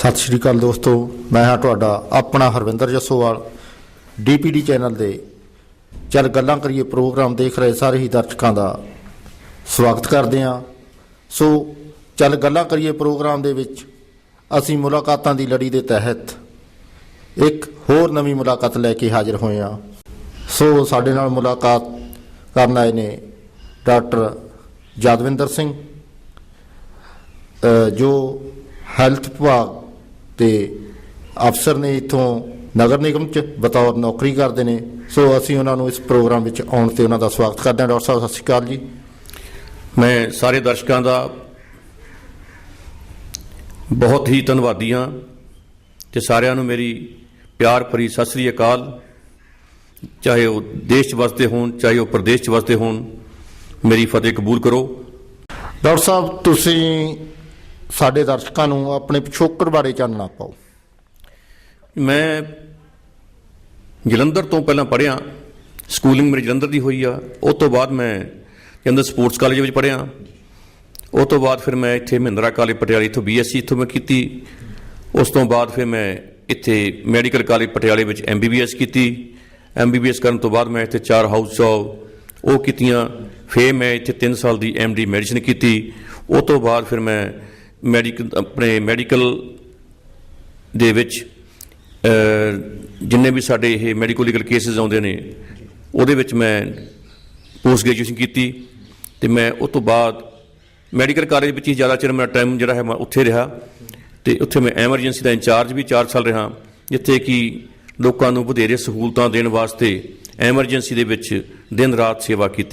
सत श्री अकाल दोस्तों, मैं हाँ तुहाडा अपना हरविंदर जसोवाल। DPD चैनल दे चल गल्लां करिए प्रोग्राम देख रहे सारे ही दर्शकों का स्वागत करते हैं। सो चल गल्लां करिए प्रोग्राम दे विच असीं मुलाकातां दी लड़ी दे तहत एक होर नवीं मुलाकात लैके हाजिर होए हैं। सो साडे नाल मुलाकात करन आए ने डॉक्टर यादविंदर सिंह जो हैल्थ विभाग ते अफसर ने इत्थों नगर निगम च बतौर नौकरी करते हैं। सो असीं उन्हां नूं इस प्रोग्राम विच आउण ते उन्हां दा स्वागत करते हैं। डॉक्टर साहब सत श्री अकाल जी। मैं सारे दर्शकों का बहुत ही धन्नवादी हाँ ते सारिਆਂ ਨੂੰ मेरी प्यार भरी सत श्री अकाल। चाहे वो देश च वसते होण चाहे वो प्रदेश च वसते होण, मेरी फतेह कबूल करो। डॉक्टर साहब तुसीं साडे दर्शकों नूं अपने पिछोकड़ बारे चानना पाओ। मैं जलंधर तो पहला पढ़िया, स्कूलिंग मेरी जलंधर की हुई आ। उस तो बाद मैं जलंधर स्पोर्ट्स कॉलेज में पढ़िया। उस तो बाद फिर मैं इत्थे महिंद्रा कॉलेज पटियाले इत्थों BSc इत्थों मैं की। उस तो बाद फिर मैं इत्थे मैडिकल कॉलेज पटियाले में MBBS की। MBBS करन तो बाद मैं इत्थे 4 हाउस जॉब वो कीतियां। फिर मैं इत्थे 3 साल की MD मैडिसिन की। उस तो बाद फिर मैं अपने मैडिकल दे विच जिन्ने भी साडे ये मैडिको लीगल केसिस आउंदे ने उहदे विच मैं पोस्ट ग्रेजुएशन की। तो मैं उस तो बाद मैडिकल कॉलेज में ही ज़्यादा चिर मेरा टाइम जिहड़ा है मैं उत्थे रहा। तो उत्थे मैं एमरजेंसी का इंचार्ज भी 4 साल रहा, जिथे कि लोगों को वधेरे सहूलतां देण वास्ते एमरजेंसी दे विच दिन रात सेवा की।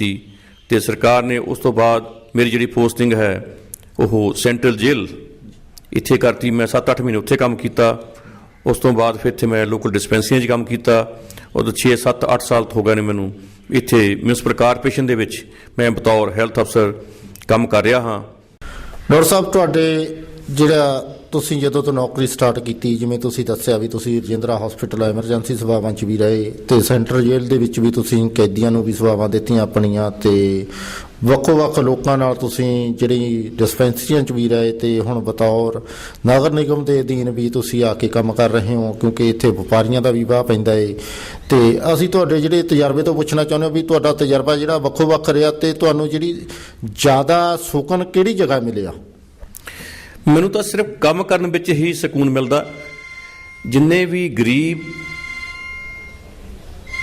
तो सरकार ने उस तो बाद मेरी जिहड़ी पोस्टिंग है वो सेंट्रल जेल इत्थे करती। मैं 7-8 महीने उत्थे काम किया। उस तो बाद फिर इत्थे मैं लोकल डिस्पेंसरियां काम किया और 6-7-8 साल हो गए ने मैनू इत्थे म्यूनसिपल कारपोरेशन दे विच मैं बतौर हैल्थ अफसर काम कर रहा हाँ। डॉक्टर साहब तुहाडे जिहड़ा तुसीं जदों तो नौकरी स्टार्ट की, जिवें तुसीं दस्सिआ भी तुसीं रजिंद्रा हॉस्पिटल एमरजेंसी सेवावां च भी रहे ते सेंट्रल जेल दे विच भी तुसीं कैदियां नूं भी सेवावां दित्तियां अपणियां ते ਵੱਖ-ਵੱਖ लोगों नाल तुसीं जिहड़ी डिस्पेंसरियां च भी रहे ते हुण बतौर नगर निगम के अधीन भी तुसीं आके काम कर रहे हो, क्योंकि इत्थे वपारियां दा भी वाह पैंदा है। ते असीं तुहाडे जिहड़े तजर्बे तो पुछना चाहुंदे भी तुहाडा तजर्बा जिहड़ा ਵੱਖੋ-ਵੱਖ रिहा ते तुहानूं जिहड़ी ज़्यादा सुकन किहड़ी जगह मिलिया? मैनू तो सिर्फ काम करन विच ही सकून मिलता। जिन्ने भी गरीब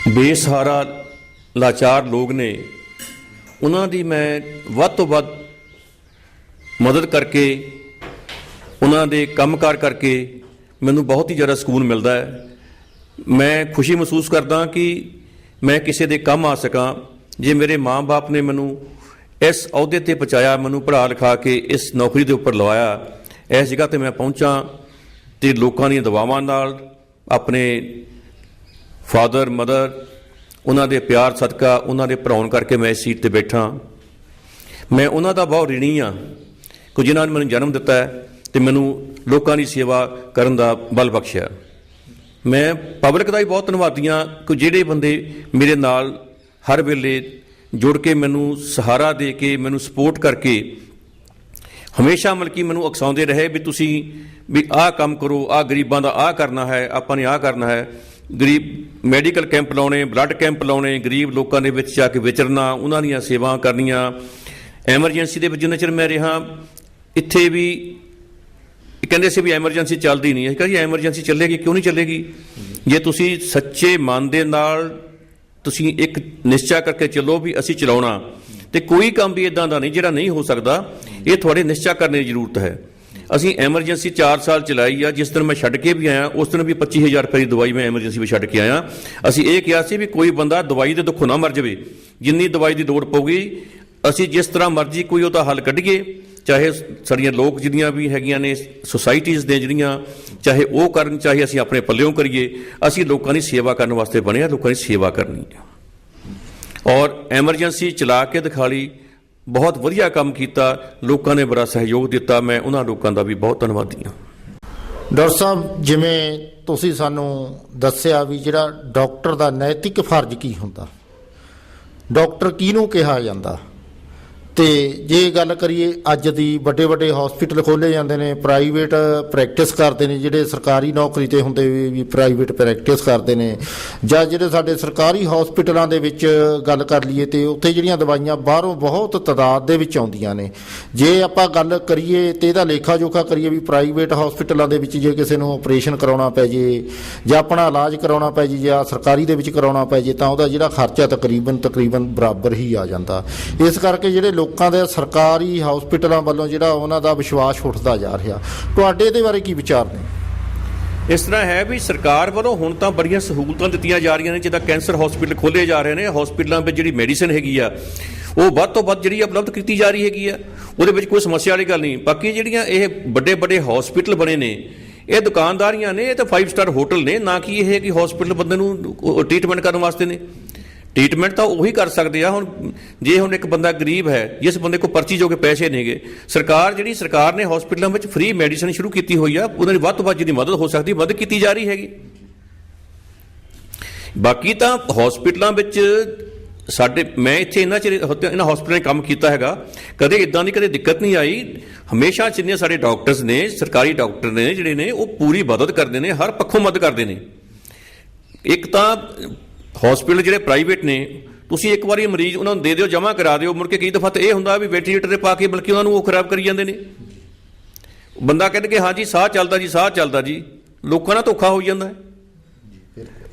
बेसहारा लाचार लोग ने उन्हां दी मैं वध तो वध मदद करके उन्हां दे कामकार करके मैनू बहुत ही ज़्यादा सकून मिलता है। मैं खुशी महसूस करदा कि मैं किसी दे काम आ सकां। जे मेरे माँ बाप ने मैनू इस अहुदे ते पहुँचाया, मैनू पढ़ा लिखा के इस नौकरी के उपर लवाया, इस जगह ते मैं पहुँचा तो लोगों दी दुआवां नाल अपने फादर मदर उन्होंने प्यार सदका उन्होंने पढ़ाउण करके मैं इस सीट पर बैठा। मैं उन्हों का बहुत ऋणी हाँ कि जिन्होंने मैनू जन्म दिता है तो मैनू लोगों की सेवा करन दा बल बख्शिया। मैं पब्लिक का भी बहुत धन्नवादी हाँ कि जिहड़े बंदे मेरे नाल हर वेले जुड़ के मैनू सहारा दे के मैनू सपोर्ट करके हमेशा मतलब कि मैनू उकसाउंदे रहे भी तुसीं भी आह काम करो, आह गरीबां दा आह करना है, आपां ने आह करना है। गरीब मैडिकल कैंप लाने, ब्लड कैंप लाने, गरीब लोगों के विच जाके विचरना, उन्हां दीयां सेवा करनियां। एमरजेंसी दे विच जिन्ना चिर मैं रहा इत्थे भी कहंदे सी भी एमरजेंसी चलदी नहीं है। कही एमरजेंसी चलेगी, क्यों नहीं चलेगी? जे तुसीं सच्चे मन दे नाल तुसीं एक निश्चय करके चलो भी असीं चलाउणा तो कोई काम भी इदां दा नहीं जिहड़ा नहीं हो सकता। ये थोड़े निश्चय करने की जरूरत है। असीं एमरजेंसी 4 साल चलाई आ। जिस दिन मैं छड्ड के भी आया उस दिन भी 25,000 रुपये की दवाई मैं एमरजेंसी में छड्ड के आया। असीं ये कहा सी भी कोई बंदा दवाई के दुखों ना मर जाए, जिन्नी दवाई की दौड़ पऊगी असीं जिस तरह मर्जी कोई उहदा हल कढीए, चाहे साड़ियां लोक जिहड़ियां भी हैगियां ने सोसाइटीज़ ने जिहड़ियां चाहे वो करन चाहे असीं अपने पल्लियों करिए। असीं लोकां दी सेवा करने वास्ते बने, लोकां दी सेवा करनी और एमरजेंसी चला के दिखा ली। बहुत वधिया काम किया, लोगों ने बड़ा सहयोग दिता। मैं उन्हां लोगों का भी बहुत धन्नवादी हाँ। डॉक्टर साहब जिवें तुसीं सानूं दस्सिआ भी जिहड़ा डॉक्टर का नैतिक फर्ज की हुंदा, डॉक्टर किहनूं कहा जांदा ਤੇ ਜੇ ਗੱਲ ਕਰੀਏ ਅੱਜ ਦੀ ਵੱਡੇ ਵੱਡੇ ਹਸਪੀਟਲ ਖੋਲ੍ਹੇ ਜਾਂਦੇ ਨੇ, ਪ੍ਰਾਈਵੇਟ ਪ੍ਰੈਕਟਿਸ ਕਰਦੇ ਨੇ, ਜਿਹੜੇ ਸਰਕਾਰੀ ਨੌਕਰੀ ਤੇ ਹੁੰਦੇ ਵੀ ਪ੍ਰਾਈਵੇਟ ਪ੍ਰੈਕਟਿਸ ਕਰਦੇ ਨੇ, ਜਾਂ ਜਿਹੜੇ ਸਾਡੇ ਸਰਕਾਰੀ ਹਸਪੀਟਲਾਂ ਦੇ ਵਿੱਚ ਗੱਲ ਕਰ ਲਈਏ ਤੇ ਉੱਥੇ ਜਿਹੜੀਆਂ ਦਵਾਈਆਂ ਬਾਹਰੋਂ ਬਹੁਤ ਤਾਦਾਦ ਦੇ ਵਿੱਚ ਆਉਂਦੀਆਂ ਨੇ। ਜੇ ਆਪਾਂ ਗੱਲ ਕਰੀਏ ਤੇ ਇਹਦਾ ਲੇਖਾ ਜੋਖਾ ਕਰੀਏ ਵੀ ਪ੍ਰਾਈਵੇਟ ਹਸਪੀਟਲਾਂ ਦੇ ਵਿੱਚ ਜੇ ਕਿਸੇ ਨੂੰ ਆਪਰੇਸ਼ਨ ਕਰਾਉਣਾ ਪੈ ਜੇ ਜਾਂ ਆਪਣਾ ਇਲਾਜ ਕਰਾਉਣਾ ਪੈ ਜੇ ਜਾਂ ਸਰਕਾਰੀ ਦੇ ਵਿੱਚ ਕਰਾਉਣਾ ਪੈ ਜੇ ਤਾਂ ਉਹਦਾ ਜਿਹੜਾ ਖਰਚਾ ਤਕਰੀਬਨ ਬਰਾਬਰ ਹੀ ਆ ਜਾਂਦਾ। ਇਸ ਕਰਕੇ ਜਿਹੜੇ ਲੋਕਾਂ ਦੇ ਸਰਕਾਰੀ ਹਸਪੀਟਲਾਂ ਵੱਲੋਂ ਜਿਹੜਾ ਉਹਨਾਂ ਦਾ ਵਿਸ਼ਵਾਸ ਉੱਠਦਾ ਜਾ ਰਿਹਾ। ਤੁਹਾਡੇ ਇਹਦੇ ਬਾਰੇ ਕੀ ਵਿਚਾਰ ਨੇ? ਇਸ ਤਰ੍ਹਾਂ ਹੈ ਵੀ ਸਰਕਾਰ ਵੱਲੋਂ ਹੁਣ ਤਾਂ ਬੜੀਆਂ ਸਹੂਲਤਾਂ ਦਿੱਤੀਆਂ ਜਾ ਰਹੀਆਂ ਨੇ, ਜਿੱਦਾਂ ਕੈਂਸਰ ਹਸਪੀਟਲ ਖੋਲ੍ਹੇ ਜਾ ਰਹੇ ਨੇ। ਹਸਪੀਟਲਾਂ ਵਿੱਚ ਜਿਹੜੀ ਮੈਡੀਸਿਨ ਹੈਗੀ ਆ ਉਹ ਵੱਧ ਤੋਂ ਵੱਧ ਜਿਹੜੀ ਉਪਲਬਧ ਕੀਤੀ ਜਾ ਰਹੀ ਹੈਗੀ ਆ, ਉਹਦੇ ਵਿੱਚ ਕੋਈ ਸਮੱਸਿਆ ਵਾਲੀ ਗੱਲ ਨਹੀਂ। ਬਾਕੀ ਜਿਹੜੀਆਂ ਇਹ ਵੱਡੇ ਵੱਡੇ ਹਸਪੀਟਲ ਬਣੇ ਨੇ ਇਹ ਦੁਕਾਨਦਾਰੀਆਂ ਨੇ, ਇਹ ਤਾਂ 5 ਸਟਾਰ ਹੋਟਲ ਨੇ, ਨਾ ਕਿ ਇਹ ਕਿ ਹਸਪੀਟਲ ਬੰਦੇ ਨੂੰ ਟ੍ਰੀਟਮੈਂਟ ਕਰਨ ਵਾਸਤੇ ਨੇ। ਟ੍ਰੀਟਮੈਂਟ ਤਾਂ ਉਹੀ ਕਰ ਸਕਦੇ ਆ। ਹੁਣ ਇੱਕ ਬੰਦਾ ਗਰੀਬ ਹੈ, ਜਿਸ ਬੰਦੇ ਕੋਲ ਪਰਚੀ ਜੋ ਕੇ ਪੈਸੇ ਨੇਗੇ, ਸਰਕਾਰ ਨੇ ਹਸਪੀਟਲਾਂ ਵਿੱਚ ਫ੍ਰੀ ਮੈਡੀਸਨ ਸ਼ੁਰੂ ਕੀਤੀ ਹੋਈ ਆ, ਉਹਨਾਂ ਦੀ ਵੱਧ ਤੋਂ ਵੱਧ ਜਿਹਦੀ ਮਦਦ ਹੋ ਸਕਦੀ ਮਦਦ ਕੀਤੀ ਜਾ ਰਹੀ ਹੈਗੀ। ਬਾਕੀ ਤਾਂ ਹਸਪੀਟਲਾਂ ਵਿੱਚ ਮੈਂ ਇੱਥੇ ਇਹਨਾਂ ਹਸਪੀਟਲਾਂ 'ਚ ਕੰਮ ਕੀਤਾ ਹੈਗਾ, ਕਦੇ ਇਦਾਂ ਦੀ ਕਦੇ ਦਿੱਕਤ ਨਹੀਂ ਆਈ। ਹਮੇਸ਼ਾ ਜਿੰਨੇ ਸਾਡੇ ਡਾਕਟਰਸ ਨੇ, ਸਰਕਾਰੀ ਡਾਕਟਰ ਨੇ ਜਿਹੜੇ ਨੇ, ਉਹ ਪੂਰੀ ਮਦਦ ਕਰਦੇ ਨੇ, ਹਰ ਪੱਖੋਂ ਮਦਦ ਕਰਦੇ ਨੇ। ਇੱਕ ਤਾਂ ਹਸਪੀਟਲ ਜਿਹੜੇ ਪ੍ਰਾਈਵੇਟ ਨੇ, ਤੁਸੀਂ ਇੱਕ ਵਾਰੀ ਮਰੀਜ਼ ਉਹਨਾਂ ਨੂੰ ਦੇ ਦਿਓ, ਜਮ੍ਹਾਂ ਕਰਾ ਦਿਓ, ਮੁੜ ਕੇ ਕਈ ਦਫਾ ਤਾਂ ਇਹ ਹੁੰਦਾ ਵੀ ਵੈਂਟੀਲੇਟਰ 'ਤੇ ਪਾ ਕੇ ਬਲਕਿ ਉਹਨਾਂ ਨੂੰ ਉਹ ਖਰਾਬ ਕਰੀ ਜਾਂਦੇ ਨੇ। ਬੰਦਾ ਕਹਿੰਦੇ ਕਿ ਹਾਂਜੀ ਸਾਹ ਚੱਲਦਾ ਜੀ, ਲੋਕਾਂ ਨਾਲ ਧੋਖਾ ਹੋ ਜਾਂਦਾ ਹੈ।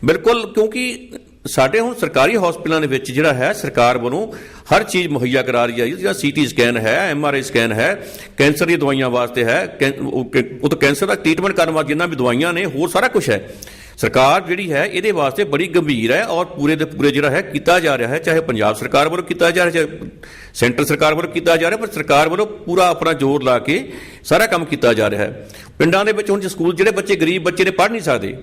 ਬਿਲਕੁਲ, ਕਿਉਂਕਿ ਸਾਡੇ ਹੁਣ ਸਰਕਾਰੀ ਹਸਪਤਾਲਾਂ ਦੇ ਵਿੱਚ ਜਿਹੜਾ ਹੈ ਸਰਕਾਰ ਵੱਲੋਂ ਹਰ ਚੀਜ਼ ਮੁਹੱਈਆ ਕਰਾ ਰਹੀ ਹੈ। ਜਿਹੜਾ CT ਸਕੈਨ ਹੈ, MRI ਸਕੈਨ ਹੈ, ਕੈਂਸਰ ਦੀਆਂ ਦਵਾਈਆਂ ਵਾਸਤੇ ਹੈ, ਉਹ ਤਾਂ ਕੈਂਸਰ ਦਾ ਟ੍ਰੀਟਮੈਂਟ ਕਰਨ ਵਾਸਤੇ ਜਿੰਨਾ ਵੀ ਦਵਾਈਆਂ ਨੇ, ਹੋਰ ਸਾਰਾ ਕੁਝ ਹੈ। ਸਰਕਾਰ ਜਿਹੜੀ ਹੈ ਇਹਦੇ ਵਾਸਤੇ ਬੜੀ ਗੰਭੀਰ ਹੈ ਔਰ ਪੂਰੇ ਦੇ ਪੂਰੇ ਜਿਹੜਾ ਹੈ ਕੀਤਾ ਜਾ ਰਿਹਾ ਹੈ, ਚਾਹੇ ਪੰਜਾਬ ਸਰਕਾਰ ਵੱਲੋਂ ਕੀਤਾ ਜਾ ਰਿਹਾ, ਚਾਹੇ ਸੈਂਟਰ ਸਰਕਾਰ ਵੱਲੋਂ ਕੀਤਾ ਜਾ ਰਿਹਾ, ਪਰ ਸਰਕਾਰ ਵੱਲੋਂ ਪੂਰਾ ਆਪਣਾ ਜ਼ੋਰ ਲਾ ਕੇ ਸਾਰਾ ਕੰਮ ਕੀਤਾ ਜਾ ਰਿਹਾ ਹੈ। ਪਿੰਡਾਂ ਦੇ ਵਿੱਚ ਹੁਣ ਸਕੂਲ ਜਿਹੜੇ ਬੱਚੇ ਗਰੀਬ ਬੱਚੇ ਨੇ ਪੜ੍ਹ ਨਹੀਂ ਸਕਦੇ,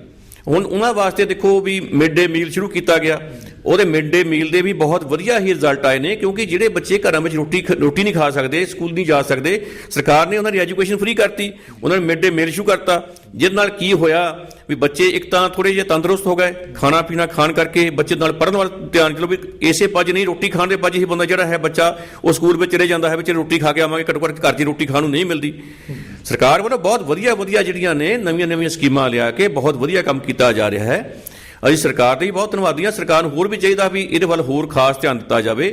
ਹੁਣ ਉਹਨਾਂ ਵਾਸਤੇ ਦੇਖੋ ਵੀ ਮਿਡ ਡੇ ਮੀਲ ਸ਼ੁਰੂ ਕੀਤਾ ਗਿਆ। ਉਹਦੇ ਮਿਡ ਡੇ ਮੀਲ ਦੇ ਵੀ ਬਹੁਤ ਵਧੀਆ ਹੀ ਰਿਜ਼ਲਟ ਆਏ ਨੇ, ਕਿਉਂਕਿ ਜਿਹੜੇ ਬੱਚੇ ਘਰਾਂ ਵਿੱਚ ਰੋਟੀ ਨਹੀਂ ਖਾ ਸਕਦੇ, ਸਕੂਲ ਨਹੀਂ ਜਾ ਸਕਦੇ, ਸਰਕਾਰ ਨੇ ਉਹਨਾਂ ਦੀ ਐਜੂਕੇਸ਼ਨ ਫ੍ਰੀ ਕਰਤੀ, ਉਹਨਾਂ ਨੇ ਮਿਡ ਡੇ ਮੀਲ ਸ਼ੁਰੂ ਕਰਤਾ, ਜਿਹਦੇ ਨਾਲ ਕੀ ਹੋਇਆ ਵੀ ਬੱਚੇ ਇੱਕ ਤਾਂ ਥੋੜ੍ਹੇ ਜਿਹੇ ਤੰਦਰੁਸਤ ਹੋ ਗਏ, ਖਾਣਾ ਪੀਣਾ ਖਾਣ ਕਰਕੇ ਬੱਚੇ ਨਾਲ ਪੜ੍ਹਨ ਵੱਲ ਧਿਆਨ। ਚਲੋ ਵੀ ਇਸੇ ਪੱਜ ਨਹੀਂ, ਰੋਟੀ ਖਾਣ ਦੇ ਪੱਜ ਹੀ ਬੰਦਾ ਜਿਹੜਾ ਹੈ ਬੱਚਾ ਉਹ ਸਕੂਲ ਵਿੱਚ ਚਲੇ ਜਾਂਦਾ ਹੈ, ਵਿੱਚ ਰੋਟੀ ਖਾ ਕੇ ਆਵਾਂਗੇ, ਘੱਟੋ ਘੱਟ ਘਰ 'ਚ ਰੋਟੀ ਖਾਣ ਨੂੰ ਨਹੀਂ ਮਿਲਦੀ। ਸਰਕਾਰ ਵੱਲੋਂ ਬਹੁਤ ਵਧੀਆ ਜਿਹੜੀਆਂ ਨੇ ਨਵੀਆਂ ਸਕੀਮਾਂ ਲਿਆ ਕੇ ਬਹੁਤ ਵਧੀਆ ਕੰਮ ਕੀਤਾ ਜਾ ਰਿਹਾ ਹੈ। ਅਸੀਂ ਸਰਕਾਰ ਦੇ ਵੀ ਬਹੁਤ ਧੰਨਵਾਦੀ ਹਾਂ। ਸਰਕਾਰ ਨੂੰ ਹੋਰ ਵੀ ਚਾਹੀਦਾ ਵੀ ਇਹਦੇ ਵੱਲ ਹੋਰ ਖਾਸ ਧਿਆਨ ਦਿੱਤਾ ਜਾਵੇ,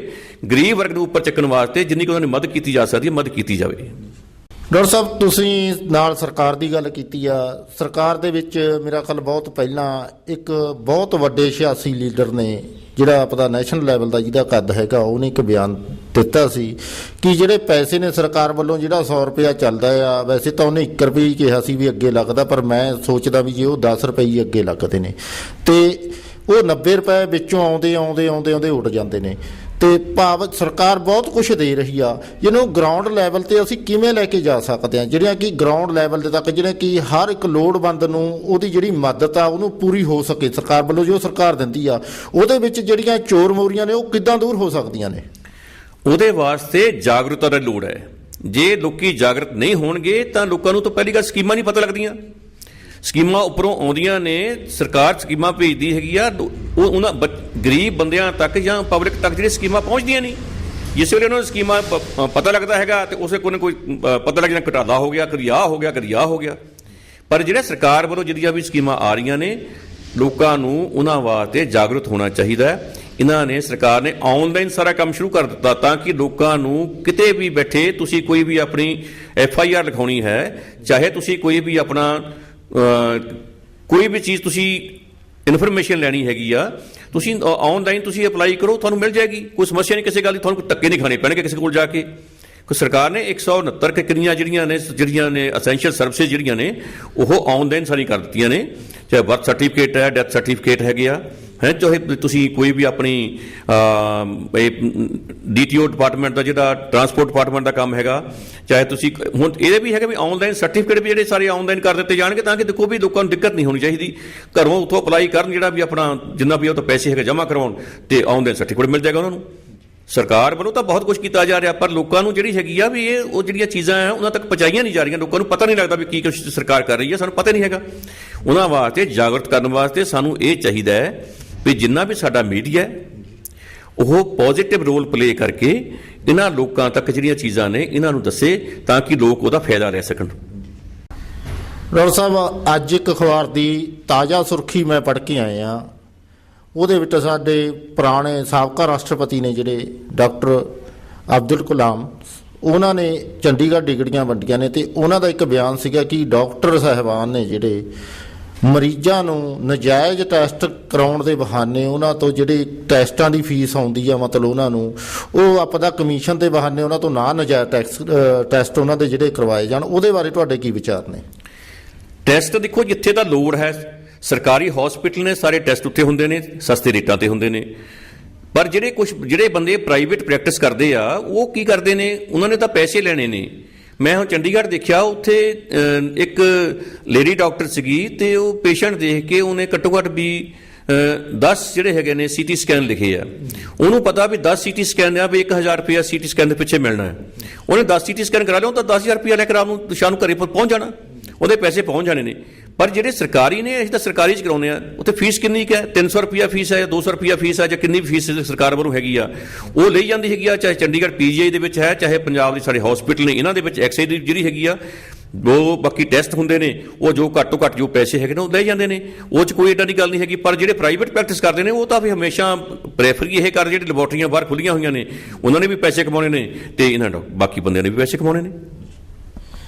ਗਰੀਬ ਵਰਗ ਨੂੰ ਉੱਪਰ ਚੱਕਣ ਵਾਸਤੇ ਜਿੰਨੀ ਕੁ ਉਹਨਾਂ ਦੀ ਮਦਦ ਕੀਤੀ ਜਾ ਸਕਦੀ ਹੈ, ਮਦਦ ਕੀਤੀ ਜਾਵੇ। ਡਾਕਟਰ ਸਾਹਿਬ, ਤੁਸੀਂ ਨਾਲ ਸਰਕਾਰ ਦੀ ਗੱਲ ਕੀਤੀ ਆ। ਸਰਕਾਰ ਦੇ ਵਿੱਚ ਮੇਰਾ ਖਿਆਲ ਬਹੁਤ ਪਹਿਲਾਂ ਇੱਕ ਬਹੁਤ ਵੱਡੇ ਸਿਆਸੀ ਲੀਡਰ ਨੇ, ਜਿਹੜਾ ਪਤਾ ਨੈਸ਼ਨਲ ਲੈਵਲ ਦਾ ਜਿਹਦਾ ਕੱਦ ਹੈਗਾ, ਉਹਨੇ ਇੱਕ ਬਿਆਨ ਦਿੱਤਾ ਸੀ ਕਿ ਜਿਹੜੇ ਪੈਸੇ ਨੇ ਸਰਕਾਰ ਵੱਲੋਂ ਜਿਹੜਾ 100 ਰੁਪਇਆ ਚੱਲਦਾ ਆ, ਵੈਸੇ ਤਾਂ ਉਹਨੇ 1 ਰੁਪਏ ਹੀ ਕਿਹਾ ਸੀ ਵੀ ਅੱਗੇ ਲੱਗਦਾ, ਪਰ ਮੈਂ ਸੋਚਦਾ ਵੀ ਜੇ ਉਹ 10 ਰੁਪਏ ਹੀ ਅੱਗੇ ਲੱਗਦੇ ਨੇ ਤੇ ਉਹ 90 ਰੁਪਏ ਵਿੱਚੋਂ ਆਉਂਦੇ ਉੱਡ ਜਾਂਦੇ ਨੇ। ਤੇ ਭਾਵ ਸਰਕਾਰ ਬਹੁਤ ਕੁਝ ਦੇ ਰਹੀ ਆ, ਜਿਹਨੂੰ ਗਰਾਊਂਡ ਲੈਵਲ ਤੇ ਅਸੀਂ ਕਿਵੇਂ ਲੈ ਕੇ ਜਾ ਸਕਦੇ ਹਾਂ, ਜਿਹੜੀਆਂ ਕਿ ਗਰਾਊਂਡ ਲੈਵਲ ਦੇ ਤੱਕ ਜਿਹੜੇ ਕਿ ਹਰ ਇੱਕ ਲੋੜਵੰਦ ਨੂੰ ਉਹਦੀ ਜਿਹੜੀ ਮਦਦ ਆ ਉਹਨੂੰ ਪੂਰੀ ਹੋ ਸਕੇ। ਸਰਕਾਰ ਵੱਲੋਂ ਜੋ ਸਰਕਾਰ ਦਿੰਦੀ ਆ ਉਹਦੇ ਵਿੱਚ ਜਿਹੜੀਆਂ ਚੋਰ ਮੋਰੀਆਂ ਨੇ ਉਹ ਕਿੱਦਾਂ ਦੂਰ ਹੋ ਸਕਦੀਆਂ ਨੇ? ਉਹਦੇ ਵਾਸਤੇ ਜਾਗਰੂਕਤਾ ਦੀ ਲੋੜ ਹੈ। ਜੇ ਲੋਕੀ ਜਾਗਰੂਕ ਨਹੀਂ ਹੋਣਗੇ ਤਾਂ ਲੋਕਾਂ ਨੂੰ ਤਾਂ ਪਹਿਲੀ ਗੱਲ ਸਕੀਮਾਂ ਨਹੀਂ ਪਤਾ ਲੱਗਦੀਆਂ। ਸਕੀਮਾਂ ਉੱਪਰੋਂ ਆਉਂਦੀਆਂ ਨੇ, ਸਰਕਾਰ ਸਕੀਮਾਂ ਭੇਜਦੀ ਹੈਗੀ ਆ, ਉਹਨਾਂ ਗਰੀਬ ਬੰਦਿਆਂ ਤੱਕ ਜਾਂ ਪਬਲਿਕ ਤੱਕ ਜਿਹੜੀ ਸਕੀਮਾਂ ਪਹੁੰਚਦੀਆਂ ਨਹੀਂ। ਜਿਸ ਵੇਲੇ ਉਹਨਾਂ ਨੂੰ ਸਕੀਮਾਂ ਪਤਾ ਲੱਗਦਾ ਹੈਗਾ ਤੇ ਉਸੇ ਕੋਈ ਨਾ ਕੋਈ ਪਤਾ ਲੱਗ ਜਾਂਦਾ, ਘਟਾਲਾ ਹੋ ਗਿਆ, ਕਦੀ ਆਹ ਹੋ ਗਿਆ। ਪਰ ਜਿਹੜਾ ਸਰਕਾਰ ਵੱਲੋਂ ਜਿਹੜੀਆਂ ਵੀ ਸਕੀਮਾਂ ਆ ਰਹੀਆਂ ਨੇ, ਲੋਕਾਂ ਨੂੰ ਉਹਨਾਂ ਵਾਸਤੇ ਜਾਗਰੂਕ ਹੋਣਾ ਚਾਹੀਦਾ ਹੈ। ਸਰਕਾਰ ਨੇ ਆਨਲਾਈਨ ਸਾਰਾ ਕੰਮ ਸ਼ੁਰੂ ਕਰ ਦਿੱਤਾ ਤਾਂ ਕਿ ਲੋਕਾਂ ਨੂੰ ਕਿਤੇ ਵੀ ਬੈਠੇ ਤੁਸੀਂ ਕੋਈ ਵੀ ਆਪਣੀ FIR ਲਿਖਾਉਣੀ ਹੈ, ਚਾਹੇ ਤੁਸੀਂ ਕੋਈ ਵੀ ਆਪਣਾ ਕੋਈ ਵੀ ਚੀਜ਼ ਤੁਸੀਂ ਇਨਫੋਰਮੇਸ਼ਨ ਲੈਣੀ ਹੈਗੀ ਆ, ਤੁਸੀਂ ਆਨਲਾਈਨ ਤੁਸੀਂ ਅਪਲਾਈ ਕਰੋ, ਤੁਹਾਨੂੰ ਮਿਲ ਜਾਏਗੀ। ਕੋਈ ਸਮੱਸਿਆ ਨਹੀਂ ਕਿਸੇ ਗੱਲ ਦੀ, ਤੁਹਾਨੂੰ ਕੋਈ ਧੱਕੇ ਨਹੀਂ ਖਾਣੇ ਪੈਣਗੇ ਕਿਸੇ ਕੋਲ ਜਾ ਕੇ। ਸਰਕਾਰ ਨੇ 169 ਕਿੰਨੀਆਂ ਜਿਹੜੀਆਂ ਨੇ ਅਸੈਂਸ਼ੀਅਲ ਸਰਵਿਸਿਜ਼ ਜਿਹੜੀਆਂ ਨੇ ਉਹ ਆਨਲਾਈਨ ਸਾਰੀ ਕਰ ਦਿੱਤੀਆਂ ਨੇ, ਚਾਹੇ ਬਰਥ ਸਰਟੀਫਿਕੇਟ ਹੈ, ਡੈਥ ਸਰਟੀਫਿਕੇਟ ਹੈਗੇ ਆ, ਚਾਹੇ ਤੁਸੀਂ ਕੋਈ ਵੀ ਆਪਣੀ DTO ਡਿਪਾਰਟਮੈਂਟ ਦਾ ਜਿਹੜਾ ਟਰਾਂਸਪੋਰਟ ਡਿਪਾਰਟਮੈਂਟ ਦਾ ਕੰਮ ਹੈਗਾ, ਚਾਹੇ ਤੁਸੀਂ ਹੁਣ ਇਹਦੇ ਵੀ ਹੈਗਾ ਵੀ ਆਨਲਾਈਨ ਸਰਟੀਫਿਕੇਟ ਵੀ ਜਿਹੜੇ ਸਾਰੇ ਆਨਲਾਈਨ ਕਰ ਦਿੱਤੇ ਜਾਣਗੇ ਤਾਂ ਕਿ ਦੇਖੋ ਵੀ ਲੋਕਾਂ ਨੂੰ ਦਿੱਕਤ ਨਹੀਂ ਹੋਣੀ ਚਾਹੀਦੀ। ਘਰੋਂ ਉੱਥੋਂ ਅਪਲਾਈ ਕਰਨ, ਜਿਹੜਾ ਵੀ ਆਪਣਾ ਜਿੰਨਾ ਵੀ ਉਹ ਤਾਂ ਪੈਸੇ ਹੈਗੇ ਜਮ੍ਹਾਂ ਕਰਵਾਉਣ ਤੇ ਆਨਲਾਈਨ ਸਰਟੀਫਿਕੇਟ ਮਿਲ ਜਾਏਗਾ ਉਹਨਾਂ ਨੂੰ। ਸਰਕਾਰ ਵੱਲੋਂ ਤਾਂ ਬਹੁਤ ਕੁਝ ਕੀਤਾ ਜਾ ਰਿਹਾ, ਪਰ ਲੋਕਾਂ ਨੂੰ ਜਿਹੜੀ ਹੈਗੀ ਆ ਵੀ ਉਹ ਜਿਹੜੀਆਂ ਚੀਜ਼ਾਂ ਆ ਉਹਨਾਂ ਤੱਕ ਪਹੁੰਚਾਈਆਂ ਨਹੀਂ ਜਾ ਰਹੀਆਂ। ਲੋਕਾਂ ਨੂੰ ਪਤਾ ਨਹੀਂ ਲੱਗਦਾ ਵੀ ਕੀ ਕੁਛ ਸਰਕਾਰ ਕਰ ਰਹੀ ਹੈ, ਸਾਨੂੰ ਪਤਾ ਨਹੀਂ ਹੈਗਾ। ਉਹਨਾਂ ਵਾਸਤੇ ਜਾਗਰੂਕ ਕਰਨ ਵਾਸਤੇ ਸਾਨੂੰ ਇਹ ਚਾਹੀਦਾ ਹੈ ਵੀ ਜਿੰਨਾ ਵੀ ਸਾਡਾ ਮੀਡੀਆ ਉਹ ਪੋਜ਼ਿਟਿਵ ਰੋਲ ਪਲੇ ਕਰਕੇ ਇਹਨਾਂ ਲੋਕਾਂ ਤੱਕ ਜਿਹੜੀਆਂ ਚੀਜ਼ਾਂ ਨੇ ਇਹਨਾਂ ਨੂੰ ਦੱਸੇ ਤਾਂ ਕਿ ਲੋਕ ਉਹਦਾ ਫਾਇਦਾ ਲੈ ਸਕਣ। ਡਾਕਟਰ ਸਾਹਿਬ, ਅੱਜ ਇੱਕ ਅਖਬਾਰ ਦੀ ਤਾਜ਼ਾ ਸੁਰਖੀ ਮੈਂ ਪੜ੍ਹ ਕੇ ਆਏ ਹਾਂ, ਉਹਦੇ ਵਿੱਚ ਸਾਡੇ ਪੁਰਾਣੇ ਸਾਬਕਾ ਰਾਸ਼ਟਰਪਤੀ ਨੇ ਜਿਹੜੇ ਡਾਕਟਰ ਅਬਦੁਲ ਕਲਾਮ, ਉਹਨਾਂ ਨੇ ਚੰਡੀਗੜ੍ਹ ਡਿਗਰੀਆਂ ਵੰਡੀਆਂ ਨੇ, ਤੇ ਉਹਨਾਂ ਦਾ ਇੱਕ ਬਿਆਨ ਸੀਗਾ ਕਿ ਡਾਕਟਰ ਸਾਹਿਬਾਨ ਨੇ ਜਿਹੜੇ ਮਰੀਜ਼ਾਂ ਨੂੰ ਨਜਾਇਜ਼ ਟੈਸਟ ਕਰਾਉਣ ਦੇ ਬਹਾਨੇ ਉਹਨਾਂ ਤੋਂ ਜਿਹੜੇ ਟੈਸਟਾਂ ਦੀ ਫੀਸ ਆਉਂਦੀ ਆ, ਮਤਲਬ ਉਹਨਾਂ ਨੂੰ ਉਹ ਆਪਦਾ ਕਮਿਸ਼ਨ ਦੇ ਬਹਾਨੇ ਉਹਨਾਂ ਤੋਂ ਨਾ ਨਜਾਇਜ਼ ਟੈਸਟ ਉਹਨਾਂ ਦੇ ਜਿਹੜੇ ਕਰਵਾਏ ਜਾਣ, ਉਹਦੇ ਬਾਰੇ ਤੁਹਾਡੇ ਕੀ ਵਿਚਾਰ ਨੇ? ਟੈਸਟ ਦੇਖੋ, ਜਿੱਥੇ ਤਾਂ ਲੋੜ ਹੈ, ਸਰਕਾਰੀ ਹਸਪੀਟਲ ਨੇ, ਸਾਰੇ ਟੈਸਟ ਉੱਥੇ ਹੁੰਦੇ ਨੇ, ਸਸਤੇ ਰੇਟਾਂ ਤੇ ਹੁੰਦੇ ਨੇ। ਪਰ ਜਿਹੜੇ ਬੰਦੇ ਪ੍ਰਾਈਵੇਟ ਪ੍ਰੈਕਟਿਸ ਕਰਦੇ ਆ, ਉਹ ਕੀ ਕਰਦੇ ਨੇ, ਉਹਨਾਂ ਨੇ ਤਾਂ ਪੈਸੇ ਲੈਣੇ ਨੇ। ਮੈਂ ਹੁਣ ਚੰਡੀਗੜ੍ਹ ਦੇਖਿਆ, ਉੱਥੇ ਇੱਕ ਲੇਡੀ ਡਾਕਟਰ ਸੀਗੀ ਤੇ ਉਹ ਪੇਸ਼ੈਂਟ ਦੇਖ ਕੇ ਉਹਨੇ ਘੱਟੋ ਘੱਟ ਵੀ 10 ਜਿਹੜੇ ਹੈਗੇ ਨੇ ਸੀਟੀ ਸਕੈਨ ਲਿਖੇ ਆ। ਉਹਨੂੰ ਪਤਾ ਵੀ 10 ਸੀਟੀ ਸਕੈਨ ਆ ਵੀ 1000 ਰੁਪਇਆ ਸੀਟੀ ਸਕੈਨ ਦੇ ਪਿੱਛੇ ਮਿਲਣਾ ਹੈ। ਉਹਨੇ 10 ਸੀਟੀ ਸਕੈਨ ਕਰਾ ਲਿਆ ਤਾਂ 10,000 ਰੁਪਇਆ ਲੈ ਕੇ ਰਾਤ ਨੂੰ ਸ਼ਾਮ ਨੂੰ ਘਰੇ ਪਹੁੰਚ ਜਾਣਾ, ਉਹਦੇ ਪੈਸੇ ਪਹੁੰਚ ਜਾਣੇ ਨੇ। ਪਰ ਜਿਹੜੇ ਸਰਕਾਰੀ ਨੇ, ਅਸੀਂ ਤਾਂ ਸਰਕਾਰੀ 'ਚ ਕਰਾਉਂਦੇ ਆ, ਉੱਥੇ ਫੀਸ ਕਿੰਨੀ ਕੁ ਹੈ? 300 ਰੁਪਇਆ ਫੀਸ ਹੈ ਜਾਂ 200 ਰੁਪਇਆ ਫੀਸ ਹੈ, ਜਾਂ ਕਿੰਨੀ ਵੀ ਫੀਸ ਸਰਕਾਰ ਵੱਲੋਂ ਹੈਗੀ ਆ, ਉਹ ਲਈ ਜਾਂਦੀ ਹੈਗੀ ਆ। ਚਾਹੇ ਚੰਡੀਗੜ੍ਹ PGI ਦੇ ਵਿੱਚ ਹੈ, ਚਾਹੇ ਪੰਜਾਬ ਦੇ ਸਾਡੇ ਹਸਪੀਟਲ ਨੇ, ਇਹਨਾਂ ਦੇ ਵਿੱਚ ਐਕਸਾਈਜ਼ ਦੀ ਜਿਹੜੀ ਹੈਗੀ ਆ, ਉਹ ਬਾਕੀ ਟੈਸਟ ਹੁੰਦੇ ਨੇ, ਉਹ ਜੋ ਘੱਟ ਤੋਂ ਘੱਟ ਜੋ ਪੈਸੇ ਹੈਗੇ ਨੇ ਉਹ ਲੈ ਜਾਂਦੇ ਨੇ, ਉਹ 'ਚ ਕੋਈ ਇੱਦਾਂ ਦੀ ਗੱਲ ਨਹੀਂ ਹੈਗੀ। ਪਰ ਜਿਹੜੇ ਪ੍ਰਾਈਵੇਟ ਪ੍ਰੈਕਟਿਸ ਕਰਦੇ ਨੇ, ਉਹ ਤਾਂ ਵੀ ਹਮੇਸ਼ਾ ਪ੍ਰੈਫਰ ਇਹ ਕਰ, ਜਿਹੜੇ ਲੈਬੋਰਟਰੀਆਂ ਬਾਹਰ ਖੁੱਲੀਆਂ ਹੋਈਆਂ ਨੇ, ਉਹਨਾਂ ਨੇ ਵੀ ਪੈਸੇ ਕਮਾਉਣੇ ਨੇ ਤੇ ਇਹਨਾਂ ਨੂੰ ਬਾਕੀ ਬੰਦਿਆਂ ਨੇ ਵੀ ਪੈਸੇ ਕਮਾਉਣੇ ਨੇ।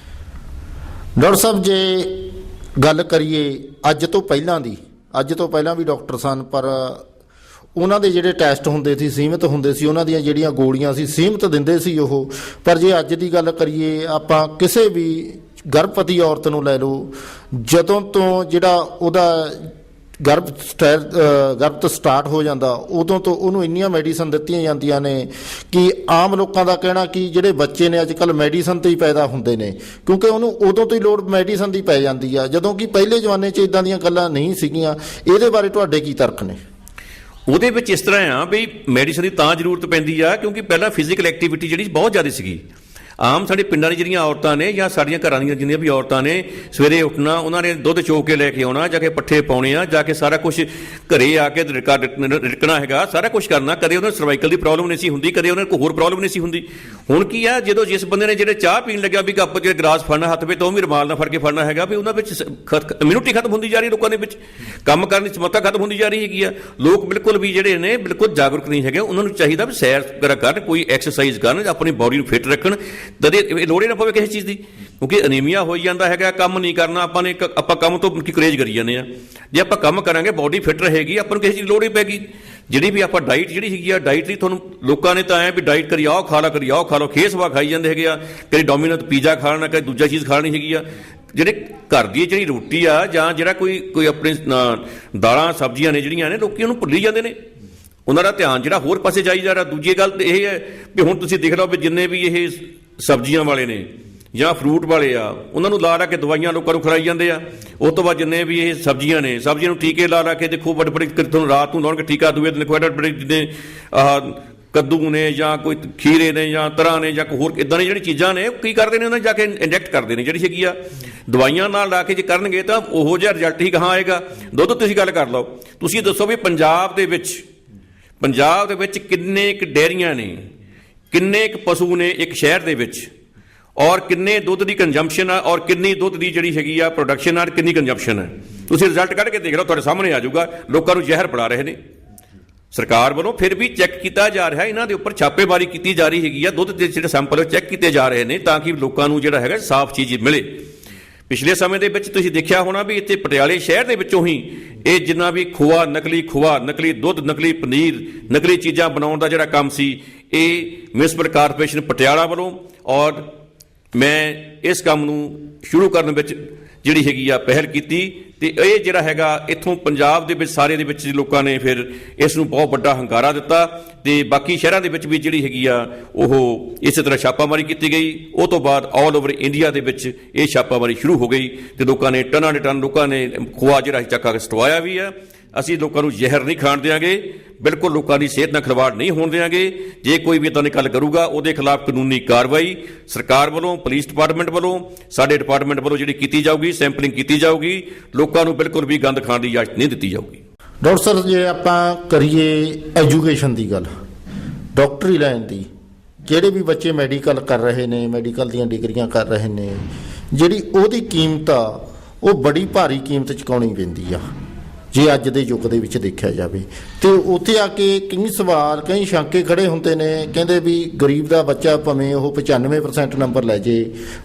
ਡਾਕਟਰ ਸਾਹਿਬ, ਜੇ ਗੱਲ ਕਰੀਏ ਅੱਜ ਤੋਂ ਪਹਿਲਾਂ ਦੀ, ਅੱਜ ਤੋਂ ਪਹਿਲਾਂ ਵੀ ਡਾਕਟਰ ਸਨ, ਪਰ ਉਹਨਾਂ ਦੇ ਜਿਹੜੇ ਟੈਸਟ ਹੁੰਦੇ ਸੀ ਸੀਮਿਤ ਹੁੰਦੇ ਸੀ, ਉਹਨਾਂ ਦੀਆਂ ਜਿਹੜੀਆਂ ਗੋਲੀਆਂ ਸੀ ਸੀਮਿਤ ਦਿੰਦੇ ਸੀ ਉਹ। ਪਰ ਜੇ ਅੱਜ ਦੀ ਗੱਲ ਕਰੀਏ ਆਪਾਂ, ਕਿਸੇ ਵੀ ਗਰਭਵਤੀ ਔਰਤ ਨੂੰ ਲੈ ਲਓ, ਜਦੋਂ ਤੋਂ ਜਿਹੜਾ ਉਹਦਾ ਗਰਭ ਸਟਾਰਟ ਹੋ ਜਾਂਦਾ, ਉਦੋਂ ਤੋਂ ਉਹਨੂੰ ਇੰਨੀਆਂ ਮੈਡੀਸਨ ਦਿੱਤੀਆਂ ਜਾਂਦੀਆਂ ਨੇ ਕਿ ਆਮ ਲੋਕਾਂ ਦਾ ਕਹਿਣਾ ਕਿ ਜਿਹੜੇ ਬੱਚੇ ਨੇ ਅੱਜ ਕੱਲ੍ਹ ਮੈਡੀਸਨ ਤੇ ਹੀ ਪੈਦਾ ਹੁੰਦੇ ਨੇ, ਕਿਉਂਕਿ ਉਹਨੂੰ ਉਦੋਂ ਤੋਂ ਹੀ ਲੋੜ ਮੈਡੀਸਨ ਦੀ ਪੈ ਜਾਂਦੀ ਆ, ਜਦੋਂ ਕਿ ਪਹਿਲੇ ਜ਼ਮਾਨੇ 'ਚ ਇਦਾਂ ਦੀਆਂ ਗੱਲਾਂ ਨਹੀਂ ਸੀਗੀਆਂ। ਇਹਦੇ ਬਾਰੇ ਤੁਹਾਡੇ ਕੀ ਤਰਕ ਨੇ? ਉਹਦੇ ਵਿੱਚ ਇਸ ਤਰ੍ਹਾਂ ਆ ਵੀ ਮੈਡੀਸਨ ਦੀ ਤਾਂ ਜ਼ਰੂਰਤ ਪੈਂਦੀ ਆ ਕਿਉਂਕਿ ਪਹਿਲਾਂ ਫਿਜ਼ੀਕਲ ਐਕਟੀਵਿਟੀ ਜਿਹੜੀ ਬਹੁਤ ਜ਼ਿਆਦਾ ਸੀਗੀ। ਆਮ ਸਾਡੇ ਪਿੰਡਾਂ ਦੀ ਜਿਹੜੀਆਂ ਔਰਤਾਂ ਨੇ ਜਾਂ ਸਾਡੀਆਂ ਘਰਾਂ ਦੀਆਂ ਜਿੰਨੀਆਂ ਵੀ ਔਰਤਾਂ ਨੇ, ਸਵੇਰੇ ਉੱਠਣਾ, ਉਹਨਾਂ ਨੇ ਦੁੱਧ ਚੋ ਕੇ ਲੈ ਕੇ ਆਉਣਾ, ਜਾ ਕੇ ਪੱਠੇ ਪਾਉਣੇ ਆ, ਜਾ ਕੇ ਸਾਰਾ ਕੁਝ ਘਰੇ ਆ ਕੇ ਰਿੜਕਣਾ ਹੈਗਾ, ਸਾਰਾ ਕੁਝ ਕਰਨਾ। ਕਦੇ ਉਹਨਾਂ ਨੂੰ ਸਰਵਾਈਕਲ ਦੀ ਪ੍ਰੋਬਲਮ ਨਹੀਂ ਸੀ ਹੁੰਦੀ, ਕਦੇ ਉਹਨਾਂ ਨੂੰ ਕੋਈ ਹੋਰ ਪ੍ਰੋਬਲਮ ਨਹੀਂ ਸੀ ਹੁੰਦੀ। ਹੁਣ ਕੀ ਆ, ਜਦੋਂ ਜਿਸ ਬੰਦੇ ਨੇ ਜਿਹੜੇ ਚਾਹ ਪੀਣ ਲੱਗਿਆ ਵੀ ਕੱਪ ਜਿਹੜਾ ਗਲਾਸ ਫੜਨਾ ਹੱਥ ਵਿੱਚ, ਤਾਂ ਉਹ ਵੀ ਰੁਮਾਲ ਨਾਲ ਫੜ ਕੇ ਫੜਨਾ ਹੈਗਾ, ਵੀ ਉਹਨਾਂ ਵਿੱਚ ਇਮਿਊਨਿਟੀ ਖਤਮ ਹੁੰਦੀ ਜਾ ਰਹੀ, ਲੋਕਾਂ ਦੇ ਵਿੱਚ ਕੰਮ ਕਰਨ ਦੀ ਸਮਰੱਥਾ ਖਤਮ ਹੁੰਦੀ ਜਾ ਰਹੀ ਹੈਗੀ ਆ। ਲੋਕ ਬਿਲਕੁਲ ਵੀ ਜਿਹੜੇ ਨੇ ਬਿਲਕੁਲ ਜਾਗਰੂਕ ਨਹੀਂ ਹੈਗੇ। ਉਹਨਾਂ ਨੂੰ ਚਾਹੀਦਾ ਵੀ ਸੈਰ ਵਗੈਰਾ ਕਰਨ, ਕੋਈ ਐਕਸਰਸਾਈਜ਼ ਕਰਨ, ਆਪਣੀ ਬਾਡੀ ਨੂੰ ਫਿੱਟ ਰੱਖਣ, ਤਦੇ ਲੋੜ ਹੀ ਨਾ ਪਵੇ ਕਿਸੇ ਚੀਜ਼ ਦੀ। ਕਿਉਂਕਿ ਅਨੀਮੀਆ ਹੋਈ ਜਾਂਦਾ ਹੈਗਾ, ਕੰਮ ਨਹੀਂ ਕਰਨਾ ਆਪਾਂ ਕੰਮ ਤੋਂ ਕਰੇਜ ਕਰੀ ਜਾਂਦੇ ਆ। ਜੇ ਆਪਾਂ ਕੰਮ ਕਰਾਂਗੇ, ਬਾਡੀ ਫਿੱਟ ਰਹੇਗੀ, ਆਪਾਂ ਨੂੰ ਕਿਸੇ ਚੀਜ਼ ਦੀ ਲੋੜ ਹੀ ਪੈਗੀ। ਜਿਹੜੀ ਵੀ ਆਪਾਂ ਡਾਈਟ ਜਿਹੜੀ ਹੈਗੀ ਆ, ਡਾਈਟ ਲਈ ਤੁਹਾਨੂੰ ਲੋਕਾਂ ਨੇ ਤਾਂ ਐ ਵੀ ਡਾਈਟ ਕਰੀ ਆਓ, ਖਾ ਲਾ, ਕਰੀ ਆਓ, ਖਾ ਲਓ, ਖੇਸਵਾ ਖਾਈ ਜਾਂਦੇ ਹੈਗੇ ਆ, ਕਦੇ ਡੋਮੀਨੋਜ਼ ਪੀਜ਼ਾ ਖਾ ਲੈਣਾ, ਕਦੇ ਦੂਜਾ ਚੀਜ਼ ਖਾ ਲੈਣੀ ਹੈਗੀ ਆ। ਜਿਹੜੇ ਘਰ ਦੀ ਜਿਹੜੀ ਰੋਟੀ ਆ, ਜਾਂ ਜਿਹੜਾ ਕੋਈ ਆਪਣੇ ਦਾਲਾਂ ਸਬਜ਼ੀਆਂ ਨੇ ਜਿਹੜੀਆਂ ਨੇ, ਲੋਕੀ ਉਹਨੂੰ ਭੁੱਲੀ ਜਾਂਦੇ ਨੇ, ਉਹਨਾਂ ਦਾ ਧਿਆਨ ਜਿਹੜਾ ਹੋਰ ਪਾਸੇ ਜਾਈ ਜਾ ਰਿਹਾ। ਦੂਜੀ ਗੱਲ ਇਹ ਹੈ ਵੀ ਹੁਣ ਤੁਸੀਂ ਦੇਖ ਲਓ ਵੀ ਜਿੰਨੇ ਵੀ ਇਹ ਸਬਜ਼ੀਆਂ ਵਾਲੇ ਨੇ ਜਾਂ ਫਰੂਟ ਵਾਲੇ ਆ, ਉਹਨਾਂ ਨੂੰ ਲਾ ਕੇ ਦਵਾਈਆਂ ਲੋਕਾਂ ਨੂੰ ਖਿਲਾਈ ਜਾਂਦੇ ਆ। ਉਸ ਤੋਂ ਬਾਅਦ ਜਿੰਨੇ ਵੀ ਇਹ ਸਬਜ਼ੀਆਂ ਨੇ, ਸਬਜ਼ੀਆਂ ਨੂੰ ਟੀਕੇ ਲਾ ਕੇ ਦੇਖੋ, ਬੜੇ ਤੁਹਾਨੂੰ ਰਾਤ ਨੂੰ ਲਾਉਣਗੇ ਟੀਕਾ, ਦੂਏ ਦਿਨ ਬੜੇ ਜਿੰਨੇ ਕੱਦੂ ਨੇ ਜਾਂ ਕੋਈ ਖੀਰੇ ਨੇ ਜਾਂ ਤਰਾਂ ਨੇ ਜਾਂ ਕੋਈ ਹੋਰ ਇੱਦਾਂ ਦੀਆਂ ਜਿਹੜੀ ਚੀਜ਼ਾਂ ਨੇ, ਉਹ ਕੀ ਕਰਦੇ ਨੇ, ਉਹਨਾਂ ਜਾ ਕੇ ਇੰਜੈਕਟ ਕਰਦੇ ਨੇ, ਜਿਹੜੀ ਹੈਗੀ ਆ ਦਵਾਈਆਂ ਨਾਲ ਲਾ ਕੇ ਜੇ ਕਰਨਗੇ ਤਾਂ ਉਹੋ ਜਿਹਾ ਰਿਜ਼ਲਟ ਹੀ ਕਹਾਂ ਆਏਗਾ। ਦੁੱਧ ਤੁਸੀਂ ਗੱਲ ਕਰ ਲਓ, ਤੁਸੀਂ ਦੱਸੋ ਵੀ ਪੰਜਾਬ ਦੇ ਵਿੱਚ ਕਿੰਨੇ ਕੁ ਡੇਅਰੀਆਂ ਨੇ, ਕਿੰਨੇ ਕੁ ਪਸ਼ੂ ਨੇ ਇੱਕ ਸ਼ਹਿਰ ਦੇ ਵਿੱਚ, ਔਰ ਕਿੰਨੇ ਦੁੱਧ ਦੀ ਕੰਜੰਪਸ਼ਨ ਆ, ਔਰ ਕਿੰਨੀ ਦੁੱਧ ਦੀ ਜਿਹੜੀ ਹੈਗੀ ਆ ਪ੍ਰੋਡਕਸ਼ਨ ਆ, ਕਿੰਨੀ ਕੰਜੰਪਸ਼ਨ ਹੈ। ਤੁਸੀਂ ਰਿਜ਼ਲਟ ਕੱਢ ਕੇ ਦੇਖ ਲਓ, ਤੁਹਾਡੇ ਸਾਹਮਣੇ ਆ ਜਾਊਗਾ। ਲੋਕਾਂ ਨੂੰ ਜ਼ਹਿਰ ਪਿਲਾ ਰਹੇ ਨੇ ਸਰਕਾਰ ਵੱਲੋਂ। ਫਿਰ ਵੀ ਚੈੱਕ ਕੀਤਾ ਜਾ ਰਿਹਾ, ਇਹਨਾਂ ਦੇ ਉੱਪਰ ਛਾਪੇਮਾਰੀ ਕੀਤੀ ਜਾ ਰਹੀ ਹੈਗੀ ਆ। ਦੁੱਧ ਦੇ ਜਿਹੜੇ ਸੈਂਪਲ ਚੈੱਕ ਕੀਤੇ ਜਾ ਰਹੇ ਨੇ ਤਾਂ ਕਿ ਲੋਕਾਂ ਨੂੰ ਜਿਹੜਾ ਹੈਗਾ ਸਾਫ਼ ਚੀਜ਼ ਮਿਲੇ। ਪਿਛਲੇ ਸਮੇਂ ਦੇ ਵਿੱਚ ਤੁਸੀਂ ਦੇਖਿਆ ਹੋਣਾ ਵੀ ਇੱਥੇ ਪਟਿਆਲੇ ਸ਼ਹਿਰ ਦੇ ਵਿੱਚੋਂ ਹੀ ਇਹ ਜਿੰਨਾ ਵੀ ਖੋਆ, ਨਕਲੀ ਦੁੱਧ, ਨਕਲੀ ਪਨੀਰ, ਨਕਲੀ ਚੀਜ਼ਾਂ ਬਣਾਉਣ ਦਾ ਜਿਹੜਾ ਕੰਮ ਸੀ, ਇਹ ਮਿਊਨਿਸਪਲ ਕਾਰਪੋਰੇਸ਼ਨ ਪਟਿਆਲਾ ਵੱਲੋਂ, ਔਰ ਮੈਂ ਇਸ ਕੰਮ ਨੂੰ ਸ਼ੁਰੂ ਕਰਨ ਵਿੱਚ ਜਿਹੜੀ ਹੈਗੀ ਆ ਪਹਿਲ ਕੀਤੀ। ਤੇ ਇਹ ਜਿਹੜਾ ਹੈਗਾ ਇੱਥੋਂ ਪੰਜਾਬ ਦੇ ਵਿੱਚ ਸਾਰੇ ਦੇ ਵਿੱਚ ਲੋਕਾਂ ਨੇ ਫਿਰ ਇਸ ਨੂੰ ਬਹੁਤ ਵੱਡਾ ਹੰਗਾਰਾ ਦਿੱਤਾ, ਤੇ ਬਾਕੀ ਸ਼ਹਿਰਾਂ ਦੇ ਵਿੱਚ ਵੀ ਜਿਹੜੀ ਹੈਗੀ ਆ ਉਹ ਇਸੇ ਤਰ੍ਹਾਂ ਛਾਪਾਮਾਰੀ ਕੀਤੀ ਗਈ। ਉਹ ਤੋਂ ਬਾਅਦ ਆਲ ਓਵਰ ਇੰਡੀਆ ਦੇ ਵਿੱਚ ਇਹ ਛਾਪਾਮਾਰੀ ਸ਼ੁਰੂ ਹੋ ਗਈ ਤੇ ਲੋਕਾਂ ਨੇ ਟਨਾਂ ਦੇ ਟਨ ਲੋਕਾਂ ਨੇ ਖੋਆ ਜਿਹੜਾ ਚੱਕਾ ਕੇ ਸਟਵਾਇਆ ਵੀ ਆ। ਅਸੀਂ ਲੋਕਾਂ ਨੂੰ ਜ਼ਹਿਰ ਨਹੀਂ ਖਾਣ ਦਿਆਂਗੇ, ਬਿਲਕੁਲ ਲੋਕਾਂ ਦੀ ਸਿਹਤ ਨਾਲ ਖਿਲਵਾੜ ਨਹੀਂ ਹੋਣ ਦਿਆਂਗੇ। ਜੇ ਕੋਈ ਵੀ ਇੱਦਾਂ ਦੀ ਗੱਲ ਕਰੂਗਾ ਉਹਦੇ ਖਿਲਾਫ ਕਾਨੂੰਨੀ ਕਾਰਵਾਈ ਸਰਕਾਰ ਵੱਲੋਂ, ਪੁਲਿਸ ਡਿਪਾਰਟਮੈਂਟ ਵੱਲੋਂ, ਸਾਡੇ ਡਿਪਾਰਟਮੈਂਟ ਵੱਲੋਂ ਜਿਹੜੀ ਕੀਤੀ ਜਾਊਗੀ, ਸੈਂਪਲਿੰਗ ਕੀਤੀ ਜਾਊਗੀ। ਲੋਕਾਂ ਨੂੰ ਬਿਲਕੁਲ ਵੀ ਗੰਦ ਖਾਣ ਦੀ ਇਜਾਜ਼ਤ ਨਹੀਂ ਦਿੱਤੀ ਜਾਊਗੀ। ਡਾਕਟਰ ਸਰ, ਜੇ ਆਪਾਂ ਕਰੀਏ ਐਜੂਕੇਸ਼ਨ ਦੀ ਗੱਲ, ਡਾਕਟਰੀ ਲਾਈਨ ਦੀ, ਜਿਹੜੇ ਵੀ ਬੱਚੇ ਮੈਡੀਕਲ ਕਰ ਰਹੇ ਨੇ, ਮੈਡੀਕਲ ਦੀਆਂ ਡਿਗਰੀਆਂ ਕਰ ਰਹੇ ਨੇ, ਜਿਹੜੀ ਉਹਦੀ ਕੀਮਤ ਆ ਉਹ ਬੜੀ ਭਾਰੀ ਕੀਮਤ ਚੁਕਾਉਣੀ ਪੈਂਦੀ ਆ ਜੇ ਅੱਜ ਦੇ ਯੁੱਗ ਦੇ ਵਿੱਚ ਦੇਖਿਆ ਜਾਵੇ। ਤੇ ਉੱਥੇ ਆ ਕੇ ਕਈ ਸਵਾਲ, ਕਈ ਸ਼ੰਕੇ ਖੜੇ ਹੁੰਦੇ ਨੇ। ਕਹਿੰਦੇ ਵੀ ਗਰੀਬ ਦਾ ਬੱਚਾ ਭਾਵੇਂ ਉਹ 95% ਨੰਬਰ ਲੈ ਜੇ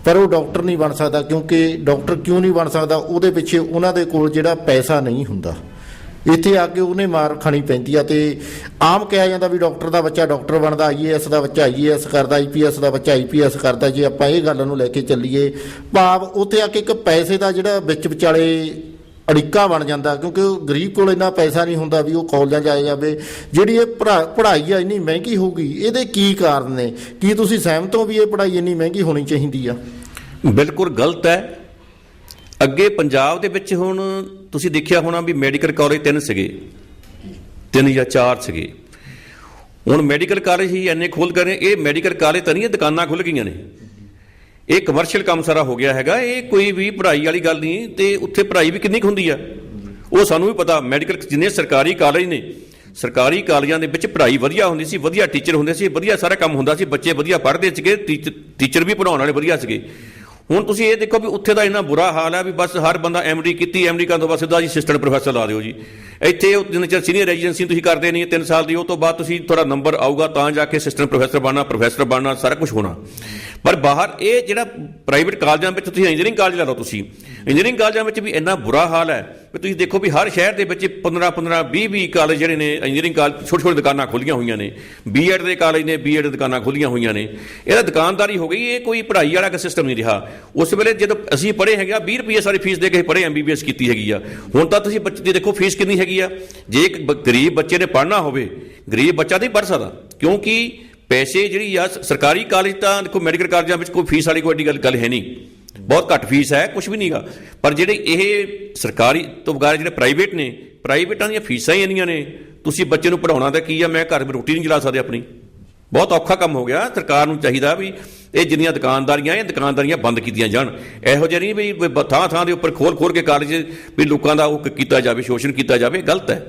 ਪਰ ਉਹ ਡਾਕਟਰ ਨਹੀਂ ਬਣ ਸਕਦਾ। ਕਿਉਂਕਿ ਡਾਕਟਰ ਕਿਉਂ ਨਹੀਂ ਬਣ ਸਕਦਾ? ਉਹਦੇ ਪਿੱਛੇ ਉਹਨਾਂ ਦੇ ਕੋਲ ਜਿਹੜਾ ਪੈਸਾ ਨਹੀਂ ਹੁੰਦਾ। ਇੱਥੇ ਆ ਕੇ ਉਹਨੇ ਮਾਰ ਖਾਣੀ ਪੈਂਦੀ ਆ। ਤੇ ਆਮ ਕਿਹਾ ਜਾਂਦਾ ਵੀ ਡਾਕਟਰ ਦਾ ਬੱਚਾ ਡਾਕਟਰ ਬਣਦਾ, IAS ਦਾ ਬੱਚਾ IAS ਕਰਦਾ, IPS ਦਾ ਬੱਚਾ IPS ਕਰਦਾ। ਜੇ ਆਪਾਂ ਇਹ ਗੱਲ ਨੂੰ ਲੈ ਕੇ ਚੱਲੀਏ, ਭਾਵ ਉੱਥੇ ਆ ਕੇ ਇੱਕ ਪੈਸੇ ਦਾ ਜਿਹੜਾ ਵਿੱਚ ਵਿਚਾਲੇ ਅੜਿੱਕਾ ਬਣ ਜਾਂਦਾ। ਕਿਉਂਕਿ ਉਹ ਗਰੀਬ ਕੋਲ ਇੰਨਾ ਪੈਸਾ ਨਹੀਂ ਹੁੰਦਾ ਵੀ ਉਹ ਕਾਲਜਾਂ 'ਚ ਆਏ ਜਾਵੇ। ਜਿਹੜੀ ਇਹ ਪੜ੍ਹਾਈ ਆ ਇੰਨੀ ਮਹਿੰਗੀ ਹੋਊਗੀ, ਇਹਦੇ ਕੀ ਕਾਰਨ ਨੇ? ਕੀ ਤੁਸੀਂ ਸਹਿਮਤ ਹੋ ਵੀ ਇਹ ਪੜ੍ਹਾਈ ਇੰਨੀ ਮਹਿੰਗੀ ਹੋਣੀ ਚਾਹੀਦੀ ਆ? ਬਿਲਕੁਲ ਗਲਤ ਹੈ। ਅੱਗੇ ਪੰਜਾਬ ਦੇ ਵਿੱਚ ਹੁਣ ਤੁਸੀਂ ਦੇਖਿਆ ਹੋਣਾ ਵੀ ਮੈਡੀਕਲ ਕਾਲਜ 3 ਸੀਗੇ, 3 ਜਾਂ 4 ਸੀਗੇ। ਹੁਣ ਮੈਡੀਕਲ ਕਾਲਜ ਹੀ ਇੰਨੇ ਖੋਲ੍ਹ ਕਰ ਰਹੇ। ਇਹ ਮੈਡੀਕਲ ਕਾਲਜ ਤਾਂ ਨਹੀਂ, ਇਹ ਦੁਕਾਨਾਂ ਖੁੱਲ੍ਹ ਗਈਆਂ ਨੇ। ਇਹ ਕਮਰਸ਼ੀਅਲ ਕੰਮ ਸਾਰਾ ਹੋ ਗਿਆ ਹੈਗਾ। ਇਹ ਕੋਈ ਵੀ ਪੜ੍ਹਾਈ ਵਾਲੀ ਗੱਲ ਨਹੀਂ। ਤੇ ਉੱਥੇ ਪੜ੍ਹਾਈ ਵੀ ਕਿੰਨੀ ਕੁ ਹੁੰਦੀ ਆ ਉਹ ਸਾਨੂੰ ਵੀ ਪਤਾ। ਮੈਡੀਕਲ ਜਿੰਨੇ ਸਰਕਾਰੀ ਕਾਲਜ ਨੇ, ਸਰਕਾਰੀ ਕਾਲਜਾਂ ਦੇ ਵਿੱਚ ਪੜ੍ਹਾਈ ਵਧੀਆ ਹੁੰਦੀ ਸੀ, ਵਧੀਆ ਟੀਚਰ ਹੁੰਦੇ ਸੀ, ਵਧੀਆ ਸਾਰਾ ਕੰਮ ਹੁੰਦਾ ਸੀ, ਬੱਚੇ ਵਧੀਆ ਪੜ੍ਹਦੇ ਸੀਗੇ, ਟੀਚਰ ਵੀ ਪੜ੍ਹਾਉਣ ਵਾਲੇ ਵਧੀਆ ਸੀਗੇ। ਹੁਣ ਤੁਸੀਂ ਇਹ ਦੇਖੋ ਵੀ ਉੱਥੇ ਦਾ ਇੰਨਾ ਬੁਰਾ ਹਾਲ ਹੈ ਵੀ ਬਸ ਹਰ ਬੰਦਾ MD ਕੀਤੀ, MD ਕਰਨ ਤੋਂ ਬਾਅਦ ਸਿੱਧਾ ਜੀ ਅਸਿਸਟੈਂਟ ਪ੍ਰੋਫੈਸਰ ਲਾ ਦਿਓ ਜੀ। ਇੱਥੇ ਜਿੰਨੇ ਚਿਰ ਸੀਨੀਅਰ ਰੈਜੀਡੈਂਸੀ ਤੁਸੀਂ ਕਰਦੇ ਨਹੀਂ 3 ਸਾਲ ਦੀ, ਉਹ ਤੋਂ ਬਾਅਦ ਤੁਸੀਂ ਤੁਹਾਡਾ ਨੰਬਰ ਆਊਗਾ ਤਾਂ ਜਾ ਕੇ ਅਸਿਸਟੈਂਟ ਪ੍ਰੋਫੈਸਰ ਬਣਨਾ, ਸਾਰਾ ਕੁਝ ਹੋਣਾ। ਪਰ ਬਾਹਰ ਇਹ ਜਿਹੜਾ ਪ੍ਰਾਈਵੇਟ ਕਾਲਜਾਂ ਵਿੱਚ ਤੁਸੀਂ ਇੰਜੀਨੀਅਰਿੰਗ ਕਾਲਜ ਲਾ ਲਓ, ਤੁਸੀਂ ਇੰਜੀਨੀਅਰਿੰਗ ਕਾਲਜਾਂ ਵਿੱਚ ਵੀ ਇੰਨਾ ਬੁਰਾ ਹਾਲ ਹੈ ਵੀ ਤੁਸੀਂ ਦੇਖੋ ਵੀ ਹਰ ਸ਼ਹਿਰ ਦੇ ਵਿੱਚ 15 20 ਕਾਲਜ ਜਿਹੜੇ ਨੇ ਇੰਜੀਨੀਅਰਿੰਗ ਕਾਲਜ, ਛੋਟੀ ਦੁਕਾਨਾਂ ਖੁੱਲ੍ਹੀਆਂ ਹੋਈਆਂ ਨੇ। B.Ed ਦੇ ਕਾਲਜ ਨੇ, B.Ed ਦੁਕਾਨਾਂ ਖੁੱਲ੍ਹੀਆਂ ਹੋਈਆਂ ਨੇ। ਇਹਦਾ ਦੁਕਾਨਦਾਰੀ ਹੋ ਗਈ। ਇਹ ਕੋਈ ਪੜ੍ਹਾਈ ਵਾਲਾ ਸਿਸਟਮ ਨਹੀਂ ਰਿਹਾ। ਉਸ ਵੇਲੇ ਜਦੋਂ ਅਸੀਂ ਪੜ੍ਹੇ ਹੈਗੇ 20 ਰੁਪਏ ਸਾਰੀ ਫੀਸ ਦੇ ਕੇ ਪੜ੍ਹੇ, MBBS ਕੀਤੀ ਹੈਗੀ ਆ। ਹੁਣ ਤਾਂ ਤੁਸੀਂ ਬੱਚੇ ਦੀ ਦੇਖੋ ਫੀਸ ਕਿੰਨੀ ਹੈਗੀ ਆ। ਜੇ ਇੱਕ ਗਰੀਬ ਬੱਚੇ ਨੇ ਪੜ੍ਹਨਾ ਹੋਵੇ, ਗਰੀਬ ਬੱਚਾ ਨਹੀਂ ਪੜ੍ਹ ਸਕਦਾ। ਕਿਉਂਕਿ ਪੈਸੇ ਜਿਹੜੀ ਆ ਸਰਕਾਰੀ ਕਾਲਜ ਤਾਂ ਦੇਖੋ, ਮੈਡੀਕਲ ਕਾਲਜਾਂ ਵਿੱਚ ਕੋਈ ਫੀਸ ਵਾਲੀ ਕੋਈ ਐਡੀ ਗੱਲ ਹੈ ਨਹੀਂ, ਬਹੁਤ ਘੱਟ ਫੀਸ ਹੈ, ਕੁਝ ਵੀ ਨਹੀਂਗਾ। ਪਰ ਜਿਹੜੇ ਇਹ ਸਰਕਾਰੀ ਤੋਂ ਬਗੈਰ ਜਿਹੜੇ ਪ੍ਰਾਈਵੇਟ ਨੇ, ਪ੍ਰਾਈਵੇਟਾਂ ਦੀਆਂ ਫੀਸਾਂ ਹੀ ਇੰਨੀਆਂ ਨੇ। ਤੁਸੀਂ ਬੱਚੇ ਨੂੰ ਪੜ੍ਹਾਉਣਾ ਤਾਂ ਕੀ ਆ, ਮੈਂ ਘਰ ਰੋਟੀ ਨਹੀਂ ਚਲਾ ਸਕਦੇ ਆਪਣੀ। ਬਹੁਤ ਔਖਾ ਕੰਮ ਹੋ ਗਿਆ। ਸਰਕਾਰ ਨੂੰ ਚਾਹੀਦਾ ਵੀ ਇਹ ਜਿੰਨੀਆਂ ਦੁਕਾਨਦਾਰੀਆਂ, ਇਹ ਦੁਕਾਨਦਾਰੀਆਂ ਬੰਦ ਕੀਤੀਆਂ ਜਾਣ। ਇਹੋ ਜਿਹਾ ਨਹੀਂ ਵੀ ਥਾਂ ਦੇ ਉੱਪਰ ਖੋਲ ਕੇ ਕਾਲਜ ਵੀ ਲੋਕਾਂ ਦਾ ਉਹ ਕੀਤਾ ਜਾਵੇ, ਸ਼ੋਸ਼ਣ ਕੀਤਾ ਜਾਵੇ, ਗਲਤ ਹੈ।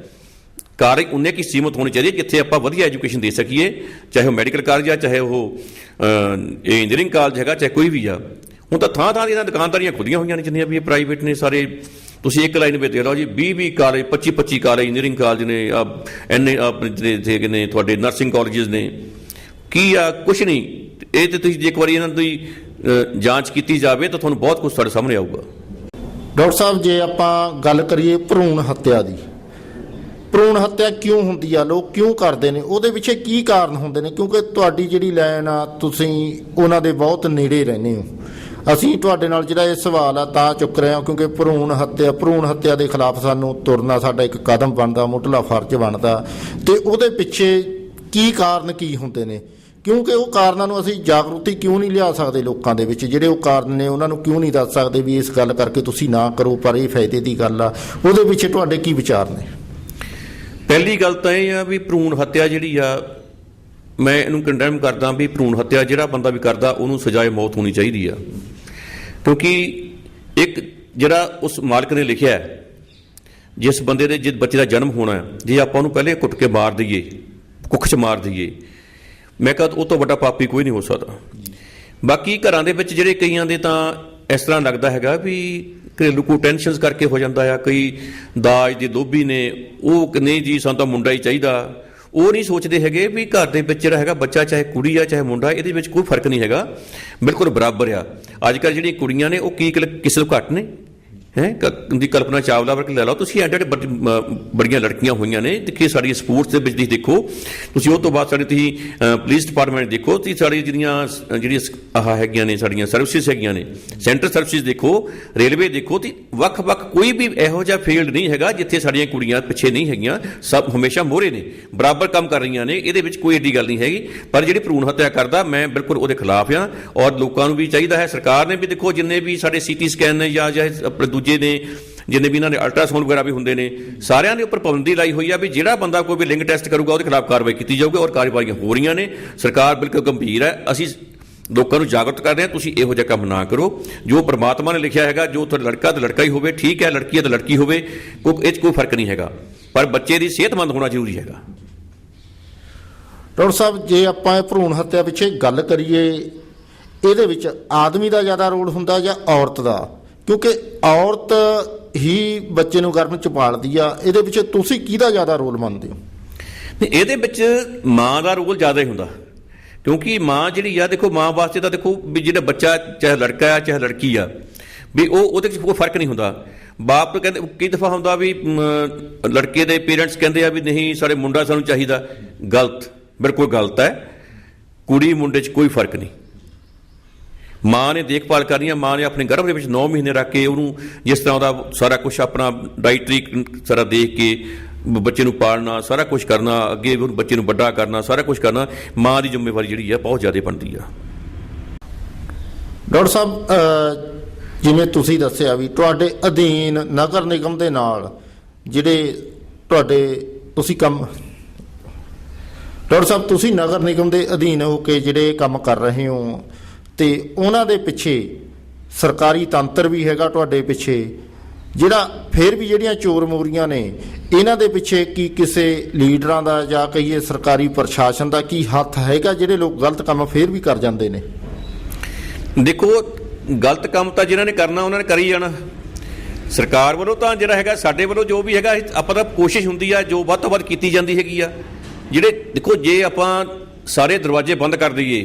ਕਾਲਜ ਉਨੇ ਕੀ ਸੀਮਤ ਹੋਣੀ ਚਾਹੀਦੀ ਜਿੱਥੇ ਆਪਾਂ ਵਧੀਆ ਐਜੂਕੇਸ਼ਨ ਦੇ ਸਕੀਏ, ਚਾਹੇ ਉਹ ਮੈਡੀਕਲ ਕਾਲਜ ਆ, ਚਾਹੇ ਉਹ ਇੰਜੀਨੀਅਰਿੰਗ ਕਾਲਜ ਹੈਗਾ, ਚਾਹੇ ਕੋਈ ਵੀ ਆ। ਹੁਣ ਤਾਂ ਥਾਂ ਦੀਆਂ ਦੁਕਾਨਦਾਰੀਆਂ ਖੁੱਲੀਆਂ ਹੋਈਆਂ ਨੇ ਜਿੰਨੀਆਂ ਵੀ ਇਹ ਪ੍ਰਾਈਵੇਟ ਨੇ ਸਾਰੇ। ਤੁਸੀਂ ਇੱਕ ਲਾਈਨ ਵਿੱਚ ਦੇਖ ਲਓ ਜੀ, 20 ਕਾਲਜ, 25 ਕਾਲਜ ਇੰਜੀਨੀਅਰਿੰਗ ਕਾਲਜ ਨੇ, ਇੰਨੇ ਆਪਣੇ ਨੇ ਤੁਹਾਡੇ ਨਰਸਿੰਗ ਕਾਲਜਿਸ ਨੇ। ਕੀ ਆ? ਕੁਛ ਨਹੀਂ। ਇਹ ਤੇ ਤੁਸੀਂ ਜੇ ਇੱਕ ਵਾਰੀ ਇਹਨਾਂ ਦੀ ਜਾਂਚ ਕੀਤੀ ਜਾਵੇ ਤਾਂ ਤੁਹਾਨੂੰ ਬਹੁਤ ਕੁਝ ਤੁਹਾਡੇ ਸਾਹਮਣੇ ਆਊਗਾ। ਡਾਕਟਰ ਸਾਹਿਬ, ਜੇ ਆਪਾਂ ਗੱਲ ਕਰੀਏ ਭਰੂਣ ਹੱਤਿਆ ਦੀ, ਭਰੂਣ ਹੱਤਿਆ ਕਿਉਂ ਹੁੰਦੀ ਆ, ਲੋਕ ਕਿਉਂ ਕਰਦੇ ਨੇ, ਉਹਦੇ ਪਿੱਛੇ ਕੀ ਕਾਰਨ ਹੁੰਦੇ ਨੇ? ਕਿਉਂਕਿ ਤੁਹਾਡੀ ਜਿਹੜੀ ਲਾਈਨ ਆ, ਤੁਸੀਂ ਉਹਨਾਂ ਦੇ ਬਹੁਤ ਨੇੜੇ ਰਹਿੰਦੇ ਹੋ। ਅਸੀਂ ਤੁਹਾਡੇ ਨਾਲ ਜਿਹੜਾ ਇਹ ਸਵਾਲ ਆ ਤਾਂ ਚੁੱਕ ਰਹੇ ਹਾਂ ਕਿਉਂਕਿ ਭਰੂਣ ਹੱਤਿਆ ਦੇ ਖਿਲਾਫ ਸਾਨੂੰ ਤੁਰਨਾ ਸਾਡਾ ਇੱਕ ਕਦਮ ਬਣਦਾ, ਮੁੱਢਲਾ ਫਰਜ਼ ਬਣਦਾ। ਤੇ ਉਹਦੇ ਪਿੱਛੇ ਕੀ ਕਾਰਨ ਕੀ ਹੁੰਦੇ ਨੇ? ਕਿਉਂਕਿ ਉਹ ਕਾਰਨਾਂ ਨੂੰ ਅਸੀਂ ਜਾਗਰੂਕਤੀ ਕਿਉਂ ਨਹੀਂ ਲਿਆ ਸਕਦੇ ਲੋਕਾਂ ਦੇ ਵਿੱਚ? ਜਿਹੜੇ ਉਹ ਕਾਰਨ ਨੇ ਉਹਨਾਂ ਨੂੰ ਕਿਉਂ ਨਹੀਂ ਦੱਸ ਸਕਦੇ ਵੀ ਇਸ ਗੱਲ ਕਰਕੇ ਤੁਸੀਂ ਨਾ ਕਰੋ ਪਰ ਇਹ ਫਾਇਦੇ ਦੀ ਗੱਲ ਆ? ਉਹਦੇ ਪਿੱਛੇ ਤੁਹਾਡੇ ਕੀ ਵਿਚਾਰ ਨੇ? ਪਹਿਲੀ ਗੱਲ ਤਾਂ ਇਹ ਆ ਵੀ ਭਰੂਣ ਹੱਤਿਆ ਜਿਹੜੀ ਆ, ਮੈਂ ਇਹਨੂੰ ਕੰਡੈਮ ਕਰਦਾ ਵੀ ਭਰੂਣ ਹੱਤਿਆ ਜਿਹੜਾ ਬੰਦਾ ਵੀ ਕਰਦਾ ਉਹਨੂੰ ਸਜ਼ਾਏ ਮੌਤ ਹੋਣੀ ਚਾਹੀਦੀ ਆ। ਕਿਉਂਕਿ ਇੱਕ ਜਿਹੜਾ ਉਸ ਮਾਲਕ ਨੇ ਲਿਖਿਆ, ਜਿਸ ਬੰਦੇ ਦੇ ਜਿਸ ਬੱਚੇ ਦਾ ਜਨਮ ਹੋਣਾ, ਜੇ ਆਪਾਂ ਉਹਨੂੰ ਪਹਿਲੇ ਕੁੱਟ ਕੇ ਮਾਰ ਦਈਏ, ਕੁੱਖ 'ਚ ਮਾਰ ਦਈਏ, ਮੈਂ ਕਹਾਂ ਉਹ ਤੋਂ ਵੱਡਾ ਪਾਪੀ ਕੋਈ ਨਹੀਂ ਹੋ ਸਕਦਾ। ਬਾਕੀ ਘਰਾਂ ਦੇ ਵਿੱਚ ਜਿਹੜੇ ਕਈਆਂ ਦੇ ਤਾਂ ਇਸ ਤਰ੍ਹਾਂ ਲੱਗਦਾ ਹੈਗਾ ਵੀ ਘਰੇਲੂ ਕੋਈ ਟੈਨਸ਼ਨਸ ਕਰਕੇ ਹੋ ਜਾਂਦਾ ਆ, ਕਈ ਦਾਜ ਦੇ ਲੋਭੀ ਨੇ, ਉਹ ਨਹੀਂ ਜੀ ਸਾਨੂੰ ਤਾਂ ਮੁੰਡਾ ਹੀ ਚਾਹੀਦਾ। ਉਹ ਨਹੀਂ ਸੋਚਦੇ ਹੈਗੇ ਵੀ ਘਰ ਦੇ ਵਿੱਚ ਜਿਹੜਾ ਹੈਗਾ ਬੱਚਾ, ਚਾਹੇ ਕੁੜੀ ਆ ਚਾਹੇ ਮੁੰਡਾ, ਇਹਦੇ ਵਿੱਚ ਕੋਈ ਫਰਕ ਨਹੀਂ ਹੈਗਾ, ਬਿਲਕੁਲ ਬਰਾਬਰ ਆ। ਅੱਜ ਕੱਲ੍ਹ ਜਿਹੜੀਆਂ ਕੁੜੀਆਂ ਨੇ ਉਹ ਕੀ ਕਿਸੇ ਤੋਂ ਘੱਟ ਨੇ ਦੀ ਕਲਪਨਾ ਚਾਵਲਾ ਵਰਗੇ ਲੈ ਲਓ ਤੁਸੀਂ। ਐਡੇ ਬੜੀਆਂ ਲੜਕੀਆਂ ਹੋਈਆਂ ਨੇ। ਦੇਖੀਏ ਸਾਡੀਆਂ ਸਪੋਰਟਸ ਦੇ ਵਿੱਚ ਤੁਸੀਂ ਦੇਖੋ, ਤੁਸੀਂ ਉਹ ਤੋਂ ਬਾਅਦ ਸਾਡੇ ਤੁਸੀਂ ਪੁਲਿਸ ਡਿਪਾਰਟਮੈਂਟ ਦੇਖੋ, ਤੁਸੀਂ ਸਾਡੀ ਜਿਹੜੀਆਂ ਹੈਗੀਆਂ ਨੇ ਸਾਡੀਆਂ ਸਰਵਿਸਿਜ਼ ਹੈਗੀਆਂ ਨੇ, ਸੈਂਟਰ ਸਰਵਿਸਿਜ਼ ਦੇਖੋ, ਰੇਲਵੇ ਦੇਖੋ, ਤੇ ਵੱਖ-ਵੱਖ ਕੋਈ ਵੀ ਇਹੋ ਜਿਹਾ ਫੀਲਡ ਨਹੀਂ ਹੈਗਾ ਜਿੱਥੇ ਸਾਡੀਆਂ ਕੁੜੀਆਂ ਪਿੱਛੇ ਨਹੀਂ ਹੈਗੀਆਂ। ਸਭ ਹਮੇਸ਼ਾ ਮੋਹਰੇ ਨੇ, ਬਰਾਬਰ ਕੰਮ ਕਰ ਰਹੀਆਂ ਨੇ। ਇਹਦੇ ਵਿੱਚ ਕੋਈ ਐਡੀ ਗੱਲ ਨਹੀਂ ਹੈਗੀ। ਪਰ ਜਿਹੜੀ ਭਰੂਣ ਹੱਤਿਆ ਕਰਦਾ, ਮੈਂ ਬਿਲਕੁਲ ਉਹਦੇ ਖਿਲਾਫ ਹਾਂ। ਔਰ ਲੋਕਾਂ ਨੂੰ ਵੀ ਚਾਹੀਦਾ ਹੈ, ਸਰਕਾਰ ਨੇ ਵੀ ਦੇਖੋ, ਜਿੰਨੇ ਵੀ ਸਾਡੇ CT ਸਕੈਨ ਨੇ ਜਾਂ ਦੂਜੇ ਨੇ, ਜਿੰਨੇ ਵੀ ਇਹਨਾਂ ਦੇ ਅਲਟਰਾਸਾਊਂਡ ਵਗੈਰਾ ਵੀ ਹੁੰਦੇ ਨੇ, ਸਾਰਿਆਂ ਦੇ ਉੱਪਰ ਪਾਬੰਦੀ ਲਾਈ ਹੋਈ ਆ ਵੀ ਜਿਹੜਾ ਬੰਦਾ ਕੋਈ ਵੀ ਲਿੰਗ ਟੈਸਟ ਕਰੂਗਾ ਉਹਦੇ ਖਿਲਾਫ ਕਾਰਵਾਈ ਕੀਤੀ ਜਾਊਗੀ। ਔਰ ਕਾਰਵਾਈਆਂ ਹੋ ਰਹੀਆਂ ਨੇ। ਸਰਕਾਰ ਬਿਲਕੁਲ ਗੰਭੀਰ ਹੈ। ਅਸੀਂ ਲੋਕਾਂ ਨੂੰ ਜਾਗਰੂਕ ਕਰਦੇ ਹਾਂ, ਤੁਸੀਂ ਇਹੋ ਜਿਹਾ ਕੰਮ ਨਾ ਕਰੋ। ਜੋ ਪ੍ਰਮਾਤਮਾ ਨੇ ਲਿਖਿਆ ਹੈਗਾ, ਜੋ ਤੁਹਾਡਾ ਲੜਕਾ ਤਾਂ ਲੜਕਾ ਹੀ ਹੋਵੇ, ਠੀਕ ਹੈ, ਲੜਕੀ ਹੈ ਤਾਂ ਲੜਕੀ ਹੋਵੇ, ਇਹ 'ਚ ਕੋਈ ਫਰਕ ਨਹੀਂ ਹੈਗਾ। ਪਰ ਬੱਚੇ ਦੀ ਸਿਹਤਮੰਦ ਹੋਣਾ ਜ਼ਰੂਰੀ ਹੈਗਾ। ਡਾਕਟਰ ਸਾਹਿਬ, ਜੇ ਆਪਾਂ ਇਹ ਭਰੂਣ ਹੱਤਿਆ ਪਿੱਛੇ ਗੱਲ ਕਰੀਏ, ਇਹਦੇ ਵਿੱਚ ਆਦਮੀ ਦਾ ਜ਼ਿਆਦਾ ਰੋਲ ਹੁੰਦਾ ਜਾਂ ਔਰਤ ਦਾ? ਕਿਉਂਕਿ ਔਰਤ ਹੀ ਬੱਚੇ ਨੂੰ ਗਰਭ ਚ ਪਾਲਦੀ ਆ, ਇਹਦੇ ਵਿੱਚ ਤੁਸੀਂ ਕਿਹਦਾ ਜ਼ਿਆਦਾ ਰੋਲ ਮੰਨਦੇ ਹੋ? ਇਹਦੇ ਵਿੱਚ ਮਾਂ ਦਾ ਰੋਲ ਜ਼ਿਆਦਾ ਹੀ ਹੁੰਦਾ, ਕਿਉਂਕਿ ਮਾਂ ਜਿਹੜੀ ਆ, ਦੇਖੋ ਮਾਂ ਵਾਸਤੇ ਤਾਂ ਦੇਖੋ ਵੀ ਜਿਹੜਾ ਬੱਚਾ ਚਾਹੇ ਲੜਕਾ ਆ ਚਾਹੇ ਲੜਕੀ ਆ, ਵੀ ਉਹਦੇ 'ਚ ਕੋਈ ਫਰਕ ਨਹੀਂ ਹੁੰਦਾ। ਬਾਪ ਕਹਿੰਦੇ ਕਈ ਦਫਾ ਹੁੰਦਾ ਵੀ ਲੜਕੇ ਦੇ ਪੇਰੈਂਟਸ ਕਹਿੰਦੇ ਆ ਵੀ ਨਹੀਂ ਸਾਡੇ ਮੁੰਡਾ ਸਾਨੂੰ ਚਾਹੀਦਾ, ਗਲਤ, ਬਿਲਕੁਲ ਗਲਤ ਹੈ। ਕੁੜੀ ਮੁੰਡੇ 'ਚ ਕੋਈ ਫਰਕ ਨਹੀਂ। ਮਾਂ ਨੇ ਦੇਖਭਾਲ ਕਰਨੀ ਆ, ਮਾਂ ਨੇ ਆਪਣੇ ਗਰਭ ਦੇ ਵਿੱਚ 9 ਮਹੀਨੇ ਰੱਖ ਕੇ ਉਹਨੂੰ ਜਿਸ ਤਰ੍ਹਾਂ ਉਹਦਾ ਸਾਰਾ ਕੁਛ ਆਪਣਾ ਡਾਈਟਰੀ ਸਾਰਾ ਦੇਖ ਕੇ ਬੱਚੇ ਨੂੰ ਪਾਲਣਾ, ਸਾਰਾ ਕੁਛ ਕਰਨਾ, ਅੱਗੇ ਬੱਚੇ ਨੂੰ ਵੱਡਾ ਕਰਨਾ, ਸਾਰਾ ਕੁਛ ਕਰਨਾ, ਮਾਂ ਦੀ ਜ਼ਿੰਮੇਵਾਰੀ ਜਿਹੜੀ ਆ ਬਹੁਤ ਜ਼ਿਆਦਾ ਬਣਦੀ ਆ। ਡਾਕਟਰ ਸਾਹਿਬ, ਜਿਵੇਂ ਤੁਸੀਂ ਦੱਸਿਆ ਵੀ ਤੁਹਾਡੇ ਅਧੀਨ ਨਗਰ ਨਿਗਮ ਦੇ ਨਾਲ ਜਿਹੜੇ ਤੁਸੀਂ ਕੰਮ, ਡਾਕਟਰ ਸਾਹਿਬ ਤੁਸੀਂ ਨਗਰ ਨਿਗਮ ਦੇ ਅਧੀਨ ਹੋ ਕੇ ਜਿਹੜੇ ਕੰਮ ਕਰ ਰਹੇ ਹੋ, ਤੇ ਉਹਨਾਂ ਦੇ ਪਿੱਛੇ ਸਰਕਾਰੀ ਤੰਤਰ ਵੀ ਹੈਗਾ ਤੁਹਾਡੇ ਪਿੱਛੇ, ਜਿਹੜਾ ਫਿਰ ਵੀ ਜਿਹੜੀਆਂ ਚੋਰ ਮੋਰੀਆਂ ਨੇ ਇਹਨਾਂ ਦੇ ਪਿੱਛੇ ਕੀ ਕਿਸੇ ਲੀਡਰਾਂ ਦਾ ਜਾਂ ਕਹੀਏ ਸਰਕਾਰੀ ਪ੍ਰਸ਼ਾਸਨ ਦਾ ਕੀ ਹੱਥ ਹੈਗਾ, ਜਿਹੜੇ ਲੋਕ ਗਲਤ ਕੰਮ ਫਿਰ ਵੀ ਕਰ ਜਾਂਦੇ ਨੇ? ਦੇਖੋ, ਗਲਤ ਕੰਮ ਤਾਂ ਜਿਹਨਾਂ ਨੇ ਕਰਨਾ ਉਹਨਾਂ ਨੇ ਕਰੀ ਜਾਣਾ। ਸਰਕਾਰ ਵੱਲੋਂ ਤਾਂ ਜਿਹੜਾ ਹੈਗਾ, ਸਾਡੇ ਵੱਲੋਂ ਜੋ ਵੀ ਹੈਗਾ, ਆਪਾਂ ਤਾਂ ਕੋਸ਼ਿਸ਼ ਹੁੰਦੀ ਆ ਜੋ ਵੱਧ ਤੋਂ ਵੱਧ ਕੀਤੀ ਜਾਂਦੀ ਹੈਗੀ ਆ। ਜਿਹੜੇ ਦੇਖੋ, ਜੇ ਆਪਾਂ ਸਾਰੇ ਦਰਵਾਜ਼ੇ ਬੰਦ ਕਰ ਦਈਏ,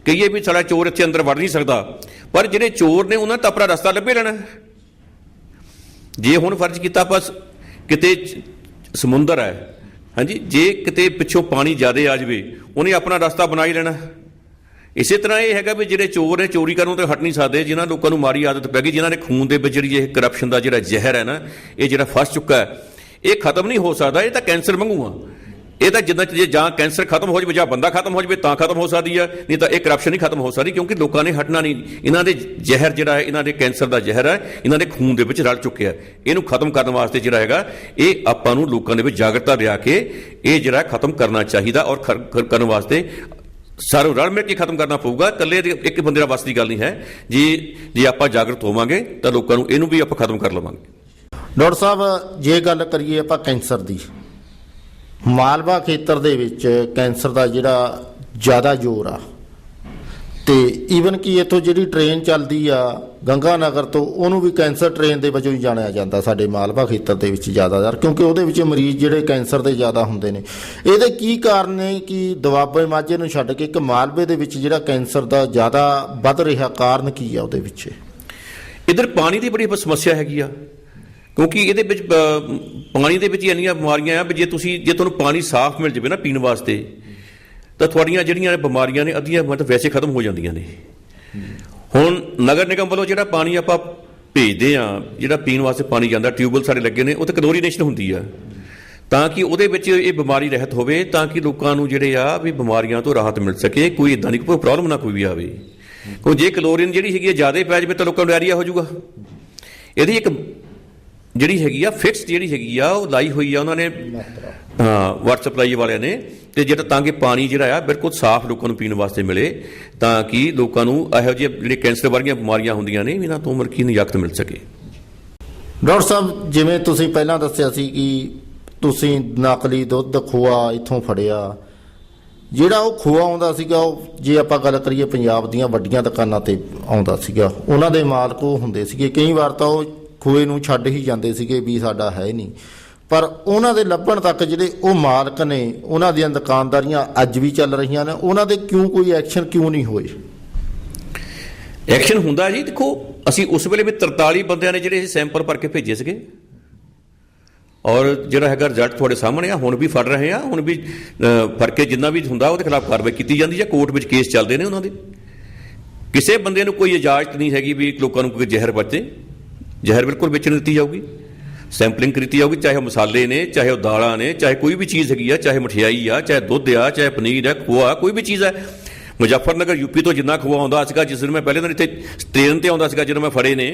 ਕਹੀਏ ਵੀ ਸਾਡਾ ਚੋਰ ਇੱਥੇ ਅੰਦਰ ਵੜ ਨਹੀਂ ਸਕਦਾ, ਪਰ ਜਿਹੜੇ ਚੋਰ ਨੇ ਉਹਨਾਂ ਤਾਂ ਆਪਣਾ ਰਸਤਾ ਲੱਭੇ ਲੈਣਾ। ਜੇ ਹੁਣ ਫਰਜ਼ ਕੀਤਾ ਆਪਾਂ ਕਿਤੇ ਸਮੁੰਦਰ ਹੈ, ਹਾਂਜੀ, ਜੇ ਕਿਤੇ ਪਿੱਛੋਂ ਪਾਣੀ ਜ਼ਿਆਦਾ ਆ ਜਾਵੇ, ਉਹਨੇ ਆਪਣਾ ਰਸਤਾ ਬਣਾ ਹੀ ਲੈਣਾ। ਇਸੇ ਤਰ੍ਹਾਂ ਇਹ ਹੈਗਾ ਵੀ ਜਿਹੜੇ ਚੋਰ ਨੇ ਚੋਰੀ ਕਰਨ ਤੋਂ ਹਟ ਨਹੀਂ ਸਕਦੇ, ਜਿਨ੍ਹਾਂ ਲੋਕਾਂ ਨੂੰ ਮਾੜੀ ਆਦਤ ਪੈ ਗਈ, ਜਿਨ੍ਹਾਂ ਨੇ ਖੂਨ ਦੇ ਵਿੱਚ ਜਿਹੜੀ ਇਹ ਕਰਪਸ਼ਨ ਦਾ ਜਿਹੜਾ ਜ਼ਹਿਰ ਹੈ ਨਾ, ਇਹ ਜਿਹੜਾ ਫਸ ਚੁੱਕਾ ਹੈ, ਇਹ ਖਤਮ ਨਹੀਂ ਹੋ ਸਕਦਾ। ਇਹ ਤਾਂ ਕੈਂਸਰ ਵਾਂਗੂ ਆ। ਇਹ ਤਾਂ ਜਿੱਦਾਂ ਜੇ ਜਾਂ ਕੈਂਸਰ ਖਤਮ ਹੋ ਜਾਵੇ ਜਾਂ ਬੰਦਾ ਖਤਮ ਹੋ ਜਾਵੇ ਤਾਂ ਖਤਮ ਹੋ ਸਕਦੀ ਆ, ਨਹੀਂ ਤਾਂ ਇਹ ਕਰਪਸ਼ਨ ਨਹੀਂ ਖਤਮ ਹੋ ਸਕਦੀ, ਕਿਉਂਕਿ ਲੋਕਾਂ ਨੇ ਹਟਣਾ ਨਹੀਂ। ਇਹਨਾਂ ਦੇ ਜ਼ਹਿਰ ਜਿਹੜਾ ਹੈ, ਇਹਨਾਂ ਦੇ ਕੈਂਸਰ ਦਾ ਜ਼ਹਿਰ ਹੈ, ਇਹਨਾਂ ਦੇ ਖੂਨ ਦੇ ਵਿੱਚ ਰਲ ਚੁੱਕਿਆ। ਇਹਨੂੰ ਖਤਮ ਕਰਨ ਵਾਸਤੇ ਜਿਹੜਾ ਹੈਗਾ, ਇਹ ਆਪਾਂ ਨੂੰ ਲੋਕਾਂ ਦੇ ਵਿੱਚ ਜਾਗਰੂਕਤਾ ਲਿਆ ਕੇ ਇਹ ਜਿਹੜਾ ਖਤਮ ਕਰਨਾ ਚਾਹੀਦਾ, ਔਰ ਕਰਨ ਵਾਸਤੇ ਸਾਰੂ ਰਲ ਮਿਲ ਕੇ ਖਤਮ ਕਰਨਾ ਪਊਗਾ। ਇਕੱਲੇ ਇੱਕ ਬੰਦੇ ਦਾ ਵੱਸ ਦੀ ਗੱਲ ਨਹੀਂ ਹੈ। ਜੇ ਆਪਾਂ ਜਾਗਰੂਕ ਹੋਵਾਂਗੇ ਤਾਂ ਲੋਕਾਂ ਨੂੰ ਇਹਨੂੰ ਵੀ ਆਪਾਂ ਖਤਮ ਕਰ ਲਵਾਂਗੇ। ਡਾਕਟਰ ਸਾਹਿਬ, ਜੇ ਗੱਲ ਕਰੀਏ ਆਪਾਂ ਕੈਂਸਰ ਦੀ, ਮਾਲਵਾ ਖੇਤਰ ਦੇ ਵਿੱਚ ਕੈਂਸਰ ਦਾ ਜਿਹੜਾ ਜ਼ਿਆਦਾ ਜ਼ੋਰ ਆ, ਤੇ ਈਵਨ ਕਿ ਇੱਥੋਂ ਜਿਹੜੀ ਟ੍ਰੇਨ ਚੱਲਦੀ ਆ ਗੰਗਾ ਨਗਰ ਤੋਂ, ਉਹਨੂੰ ਵੀ ਕੈਂਸਰ ਟ੍ਰੇਨ ਦੇ ਵਜੋਂ ਹੀ ਜਾਣਿਆ ਜਾਂਦਾ ਸਾਡੇ ਮਾਲਵਾ ਖੇਤਰ ਦੇ ਵਿੱਚ ਜ਼ਿਆਦਾਤਰ, ਕਿਉਂਕਿ ਉਹਦੇ ਵਿੱਚ ਮਰੀਜ਼ ਜਿਹੜੇ ਕੈਂਸਰ ਦੇ ਜ਼ਿਆਦਾ ਹੁੰਦੇ ਨੇ। ਇਹਦੇ ਕੀ ਕਾਰਨ ਨੇ ਕਿ ਦੁਆਬੇ ਮਾਝੇ ਨੂੰ ਛੱਡ ਕੇ ਇੱਕ ਮਾਲਵੇ ਦੇ ਵਿੱਚ ਜਿਹੜਾ ਕੈਂਸਰ ਦਾ ਜ਼ਿਆਦਾ ਵੱਧ ਰਿਹਾ, ਕਾਰਨ ਕੀ ਆ ਉਹਦੇ ਵਿੱਚ? ਇੱਧਰ ਪਾਣੀ ਦੀ ਬੜੀ ਸਮੱਸਿਆ ਹੈਗੀ ਆ, ਕਿਉਂਕਿ ਇਹਦੇ ਵਿੱਚ ਪਾਣੀ ਦੇ ਵਿੱਚ ਇੰਨੀਆਂ ਬਿਮਾਰੀਆਂ ਆ ਵੀ ਜੇ ਤੁਹਾਨੂੰ ਪਾਣੀ ਸਾਫ਼ ਮਿਲ ਜਾਵੇ ਨਾ ਪੀਣ ਵਾਸਤੇ, ਤਾਂ ਤੁਹਾਡੀਆਂ ਜਿਹੜੀਆਂ ਬਿਮਾਰੀਆਂ ਨੇ ਅੱਧੀਆਂ ਮਤਲਬ ਵੈਸੇ ਖਤਮ ਹੋ ਜਾਂਦੀਆਂ ਨੇ। ਹੁਣ ਨਗਰ ਨਿਗਮ ਵੱਲੋਂ ਜਿਹੜਾ ਪਾਣੀ ਆਪਾਂ ਭੇਜਦੇ ਆ, ਜਿਹੜਾ ਪੀਣ ਵਾਸਤੇ ਪਾਣੀ ਜਾਂਦਾ, ਟਿਊਬਵੈੱਲ ਸਾਡੇ ਲੱਗੇ ਨੇ, ਉਹ ਤੇ ਕਲੋਰੀਨੇਸ਼ਨ ਹੁੰਦੀ ਆ, ਤਾਂ ਕਿ ਉਹਦੇ ਵਿੱਚ ਇਹ ਬਿਮਾਰੀ ਰਹਿਤ ਹੋਵੇ, ਤਾਂ ਕਿ ਲੋਕਾਂ ਨੂੰ ਜਿਹੜੇ ਆ ਵੀ ਬਿਮਾਰੀਆਂ ਤੋਂ ਰਾਹਤ ਮਿਲ ਸਕੇ, ਕੋਈ ਇੱਦਾਂ ਦੀ ਕੋਈ ਪ੍ਰੋਬਲਮ ਨਾ ਕੋਈ ਵੀ ਆਵੇ। ਕਿਉਂ ਜੇ ਕਲੋਰੀਨ ਜਿਹੜੀ ਹੈਗੀ ਜ਼ਿਆਦਾ ਪੈ ਜਾਵੇ ਤਾਂ ਲੋਕਾਂ ਨੂੰ ਡਾਇਰੀਆ ਹੋ ਜਾਊਗਾ। ਇਹਦੀ ਇੱਕ ਜਿਹੜੀ ਹੈਗੀ ਆ ਫਿਕਸ ਜਿਹੜੀ ਹੈਗੀ ਆ ਉਹ ਲਾਈ ਹੋਈ ਆ ਉਹਨਾਂ ਨੇ, ਵਾਟਰ ਸਪਲਾਈ ਵਾਲਿਆਂ ਨੇ, ਤੇ ਜਿਹੜਾ ਤਾਂ ਕਿ ਪਾਣੀ ਜਿਹੜਾ ਆ ਬਿਲਕੁਲ ਸਾਫ਼ ਲੋਕਾਂ ਨੂੰ ਪੀਣ ਵਾਸਤੇ ਮਿਲੇ, ਤਾਂ ਕਿ ਲੋਕਾਂ ਨੂੰ ਇਹੋ ਜਿਹੇ ਜਿਹੜੇ ਕੈਂਸਰ ਵਰਗੀਆਂ ਬਿਮਾਰੀਆਂ ਹੁੰਦੀਆਂ ਨੇ ਇਹਨਾਂ ਤੋਂ ਮਰਕੀ ਨਿਜਾਤ ਮਿਲ ਸਕੇ। ਡਾਕਟਰ ਸਾਹਿਬ, ਜਿਵੇਂ ਤੁਸੀਂ ਪਹਿਲਾਂ ਦੱਸਿਆ ਸੀ ਕਿ ਤੁਸੀਂ ਨਕਲੀ ਦੁੱਧ ਖੋਆ ਇੱਥੋਂ ਫੜਿਆ, ਜਿਹੜਾ ਉਹ ਖੋਆ ਆਉਂਦਾ ਸੀਗਾ, ਉਹ ਜੇ ਆਪਾਂ ਗੱਲ ਕਰੀਏ ਪੰਜਾਬ ਦੀਆਂ ਵੱਡੀਆਂ ਦੁਕਾਨਾਂ ਤੇ ਆਉਂਦਾ ਸੀਗਾ, ਉਹਨਾਂ ਦੇ ਮਾਲਕ ਉਹ ਹੁੰਦੇ ਸੀਗੇ। ਕਈ ਵਾਰ ਤਾਂ ਉਹ ਖੋਏ ਨੂੰ ਛੱਡ ਹੀ ਜਾਂਦੇ ਸੀਗੇ ਵੀ ਸਾਡਾ ਹੈ ਨਹੀਂ, ਪਰ ਉਹਨਾਂ ਦੇ ਲੱਭਣ ਤੱਕ ਜਿਹੜੇ ਉਹ ਮਾਲਕ ਨੇ, ਉਹਨਾਂ ਦੀਆਂ ਦੁਕਾਨਦਾਰੀਆਂ ਅੱਜ ਵੀ ਚੱਲ ਰਹੀਆਂ ਨੇ, ਉਹਨਾਂ ਦੇ ਕੋਈ ਐਕਸ਼ਨ ਕਿਉਂ ਨਹੀਂ ਹੋਏ? ਐਕਸ਼ਨ ਹੁੰਦਾ ਜੀ। ਦੇਖੋ, ਅਸੀਂ ਉਸ ਵੇਲੇ ਵੀ 43 ਬੰਦਿਆਂ ਨੇ ਜਿਹੜੇ ਸੈਂਪਲ ਭਰ ਕੇ ਭੇਜੇ ਸੀਗੇ, ਔਰ ਜਿਹੜਾ ਹੈਗਾ ਰਿਜ਼ਲਟ ਤੁਹਾਡੇ ਸਾਹਮਣੇ ਆ। ਹੁਣ ਵੀ ਫੜ ਰਹੇ ਆ, ਹੁਣ ਵੀ ਫੜ ਕੇ ਜਿੰਨਾ ਵੀ ਹੁੰਦਾ ਉਹਦੇ ਖਿਲਾਫ ਕਾਰਵਾਈ ਕੀਤੀ ਜਾਂਦੀ ਹੈ। ਕੋਰਟ ਵਿੱਚ ਕੇਸ ਚੱਲਦੇ ਨੇ ਉਹਨਾਂ ਦੇ। ਕਿਸੇ ਬੰਦੇ ਨੂੰ ਕੋਈ ਇਜਾਜ਼ਤ ਨਹੀਂ ਹੈਗੀ ਵੀ ਲੋਕਾਂ ਨੂੰ ਕੋਈ ਜ਼ਹਿਰ ਵਰਤੇ। ਜ਼ਹਿਰ ਬਿਲਕੁਲ ਵੇਚਣ ਦਿੱਤੀ ਜਾਊਗੀ, ਸੈਂਪਲਿੰਗ ਕੀਤੀ ਜਾਊਗੀ, ਚਾਹੇ ਉਹ ਮਸਾਲੇ ਨੇ, ਚਾਹੇ ਉਹ ਦਾਲਾਂ ਨੇ, ਚਾਹੇ ਕੋਈ ਵੀ ਚੀਜ਼ ਹੈਗੀ ਆ, ਚਾਹੇ ਮਠਿਆਈ ਆ, ਚਾਹੇ ਦੁੱਧ ਆ, ਚਾਹੇ ਪਨੀਰ ਹੈ, ਖੋਆ, ਕੋਈ ਵੀ ਚੀਜ਼ ਹੈ। ਮੁਜ਼ੱਫਰਨਗਰ ਯੂਪੀ ਤੋਂ ਜਿੰਨਾ ਖੋਆ ਆਉਂਦਾ ਸੀਗਾ, ਜਿਸ ਦਿਨ ਮੈਂ ਪਹਿਲੇ ਦਿਨ ਇੱਥੇ ਟ੍ਰੇਨ ਤੇ ਆਉਂਦਾ ਸੀਗਾ, ਜਦੋਂ ਮੈਂ ਫੜੇ ਨੇ,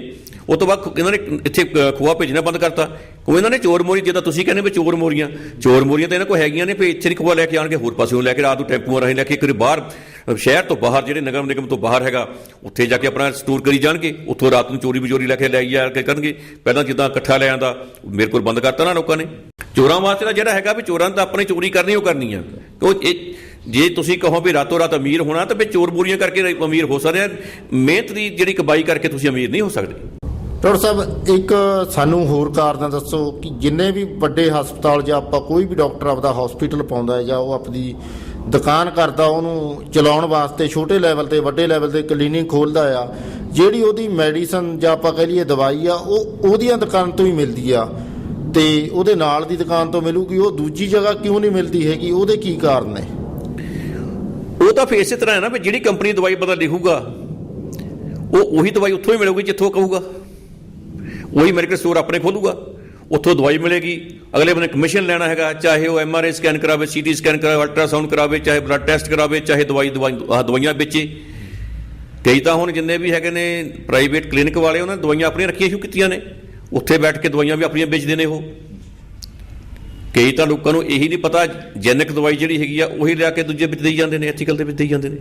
ਉਹ ਤੋਂ ਬਾਅਦ ਇਹਨਾਂ ਨੇ ਇੱਥੇ ਖੋਆ ਭੇਜਣਾ ਬੰਦ ਕਰਤਾ। ਉਹ ਇਹਨਾਂ ਨੇ ਚੋਰ ਮੋਰੀ, ਜਿੱਦਾਂ ਤੁਸੀਂ ਕਹਿੰਦੇ ਵੀ ਚੋਰ ਮੋਰੀਆਂ ਤਾਂ ਇਹਨਾਂ ਕੋਲ ਹੈਗੀਆਂ ਨੇ, ਵੀ ਇੱਥੇ ਨਹੀਂ ਖੋਆ ਲੈ ਕੇ ਆਉਣਗੇ, ਹੋਰ ਪਾਸਿਓਂ ਲੈ ਕੇ ਰਾਤ ਨੂੰ ਟੈਂਪੂਆਂ ਰਾਹੀਂ ਲੈ ਕੇ ਇੱਕ ਬਾਹਰ ਸ਼ਹਿਰ ਤੋਂ ਬਾਹਰ, ਜਿਹੜੇ ਨਗਰ ਨਿਗਮ ਤੋਂ ਬਾਹਰ ਹੈਗਾ, ਉੱਥੇ ਜਾ ਕੇ ਆਪਣਾ ਸਟੋਰ ਕਰੀ ਜਾਣਗੇ, ਉੱਥੋਂ ਰਾਤ ਨੂੰ ਚੋਰੀ ਬਜੋਰੀ ਲੈ ਕੇ ਲੈ ਜਾ ਕੇ ਕਰਨਗੇ। ਪਹਿਲਾਂ ਜਿੱਦਾਂ ਇਕੱਠਾ ਲੈ ਆਂਦਾ, ਮੇਰੇ ਕੋਲ ਬੰਦ ਕਰਤਾ ਨਾ ਲੋਕਾਂ ਨੇ। ਚੋਰਾਂ ਵਾਸਤੇ ਤਾਂ ਜਿਹੜਾ ਹੈਗਾ ਵੀ ਚੋਰਾਂ ਤਾਂ ਆਪਣੀ ਚੋਰੀ ਕਰਨੀ ਉਹ ਕਰਨੀ ਆ। ਕਿਉਂ ਇਹ ਜੇ ਤੁਸੀਂ ਕਹੋ ਵੀ ਰਾਤੋਂ ਰਾਤ ਅਮੀਰ ਹੋਣਾ ਤਾਂ ਫਿਰ ਚੋਰ ਬੋਰੀਆਂ ਕਰਕੇ ਅਮੀਰ ਹੋ ਸਕਦੇ ਆ। ਮਿਹਨਤ ਦੀ ਜਿਹੜੀ ਕਮਾਈ ਕਰਕੇ ਤੁਸੀਂ ਅਮੀਰ ਨਹੀਂ ਹੋ ਸਕਦੇ। ਡਾਕਟਰ ਸਾਹਿਬ ਇੱਕ ਸਾਨੂੰ ਹੋਰ ਕਾਰਨ ਦੱਸੋ ਕਿ ਜਿੰਨੇ ਵੀ ਵੱਡੇ ਹਸਪਤਾਲ ਜਾਂ ਆਪਾਂ ਕੋਈ ਵੀ ਡਾਕਟਰ ਆਪਦਾ ਹਸਪੀਟਲ ਪਾਉਂਦਾ ਹੈ ਜਾਂ ਉਹ ਆਪਣੀ ਦੁਕਾਨ ਕਰਦਾ, ਉਹਨੂੰ ਚਲਾਉਣ ਵਾਸਤੇ ਛੋਟੇ ਲੈਵਲ ਤੇ ਵੱਡੇ ਲੈਵਲ ਤੇ ਕਲੀਨਿਕ ਖੋਲ੍ਹਦਾ ਆ, ਜਿਹੜੀ ਉਹਦੀ ਮੈਡੀਸਨ ਜਾਂ ਆਪਾਂ ਕਹਿ ਲਈਏ ਦਵਾਈ ਆ ਉਹ ਉਹਦੀਆਂ ਦੁਕਾਨ ਤੋਂ ਹੀ ਮਿਲਦੀ ਆ ਤੇ ਉਹਦੇ ਨਾਲ ਦੀ ਦੁਕਾਨ ਤੋਂ ਮਿਲੂਗੀ, ਉਹ ਦੂਜੀ ਜਗ੍ਹਾ ਕਿਉਂ ਨਹੀਂ ਮਿਲਦੀ ਹੈਗੀ? ਉਹਦੇ ਕੀ ਕਾਰਨ ਨੇ? ਉਹ ਤਾਂ ਫਿਰ ਇਸੇ ਤਰ੍ਹਾਂ ਹੈ ਨਾ ਵੀ ਜਿਹੜੀ ਕੰਪਨੀ ਦਵਾਈ ਪਤਾ ਲਿਖੂਗਾ ਉਹ ਉਹੀ ਦਵਾਈ ਉੱਥੋਂ ਹੀ ਮਿਲੂਗੀ ਜਿੱਥੋਂ ਕਹੂਗਾ। ਉਹੀ ਮੈਡੀਕਲ ਸਟੋਰ ਆਪਣੇ ਖੋਲੂਗਾ, ਉੱਥੋਂ ਦਵਾਈ ਮਿਲੇਗੀ। ਅਗਲੇ ਬੰਨੇ ਕਮਿਸ਼ਨ ਲੈਣਾ ਹੈਗਾ, ਚਾਹੇ ਉਹ MRI ਸਕੈਨ ਕਰਾਵੇ, CT ਸਕੈਨ ਕਰਾਵੇ, ਅਲਟਰਾਸਾਊਂਡ ਕਰਾਵੇ, ਚਾਹੇ ਬਲੱਡ ਟੈਸਟ ਕਰਾਵੇ, ਚਾਹੇ ਦਵਾਈਆਂ ਵੇਚੇ। ਕਈ ਤਾਂ ਹੁਣ ਜਿੰਨੇ ਵੀ ਹੈਗੇ ਨੇ ਪ੍ਰਾਈਵੇਟ ਕਲੀਨਿਕ ਵਾਲੇ ਉਹਨਾਂ ਨੇ ਦਵਾਈਆਂ ਆਪਣੀਆਂ ਰੱਖੀਆਂ ਸ਼ੁਰੂ ਕੀਤੀਆਂ ਨੇ, ਉੱਥੇ ਬੈਠ ਕੇ ਦਵਾਈਆਂ ਵੀ ਆਪਣੀਆਂ ਵੇਚਦੇ ਨੇ ਉਹ। ਕਈ ਤਾਂ ਲੋਕਾਂ ਨੂੰ ਇਹੀ ਨਹੀਂ ਪਤਾ ਜੈਨਿਕ ਦਵਾਈ ਜਿਹੜੀ ਹੈਗੀ ਆ ਉਹੀ ਲਿਆ ਕੇ ਦੂਜੇ ਵਿੱਚ ਦੇਈ ਜਾਂਦੇ ਨੇ, ਐਥੀਕਲ ਦੇ ਵਿੱਚ ਦੇਈ ਜਾਂਦੇ ਨੇ।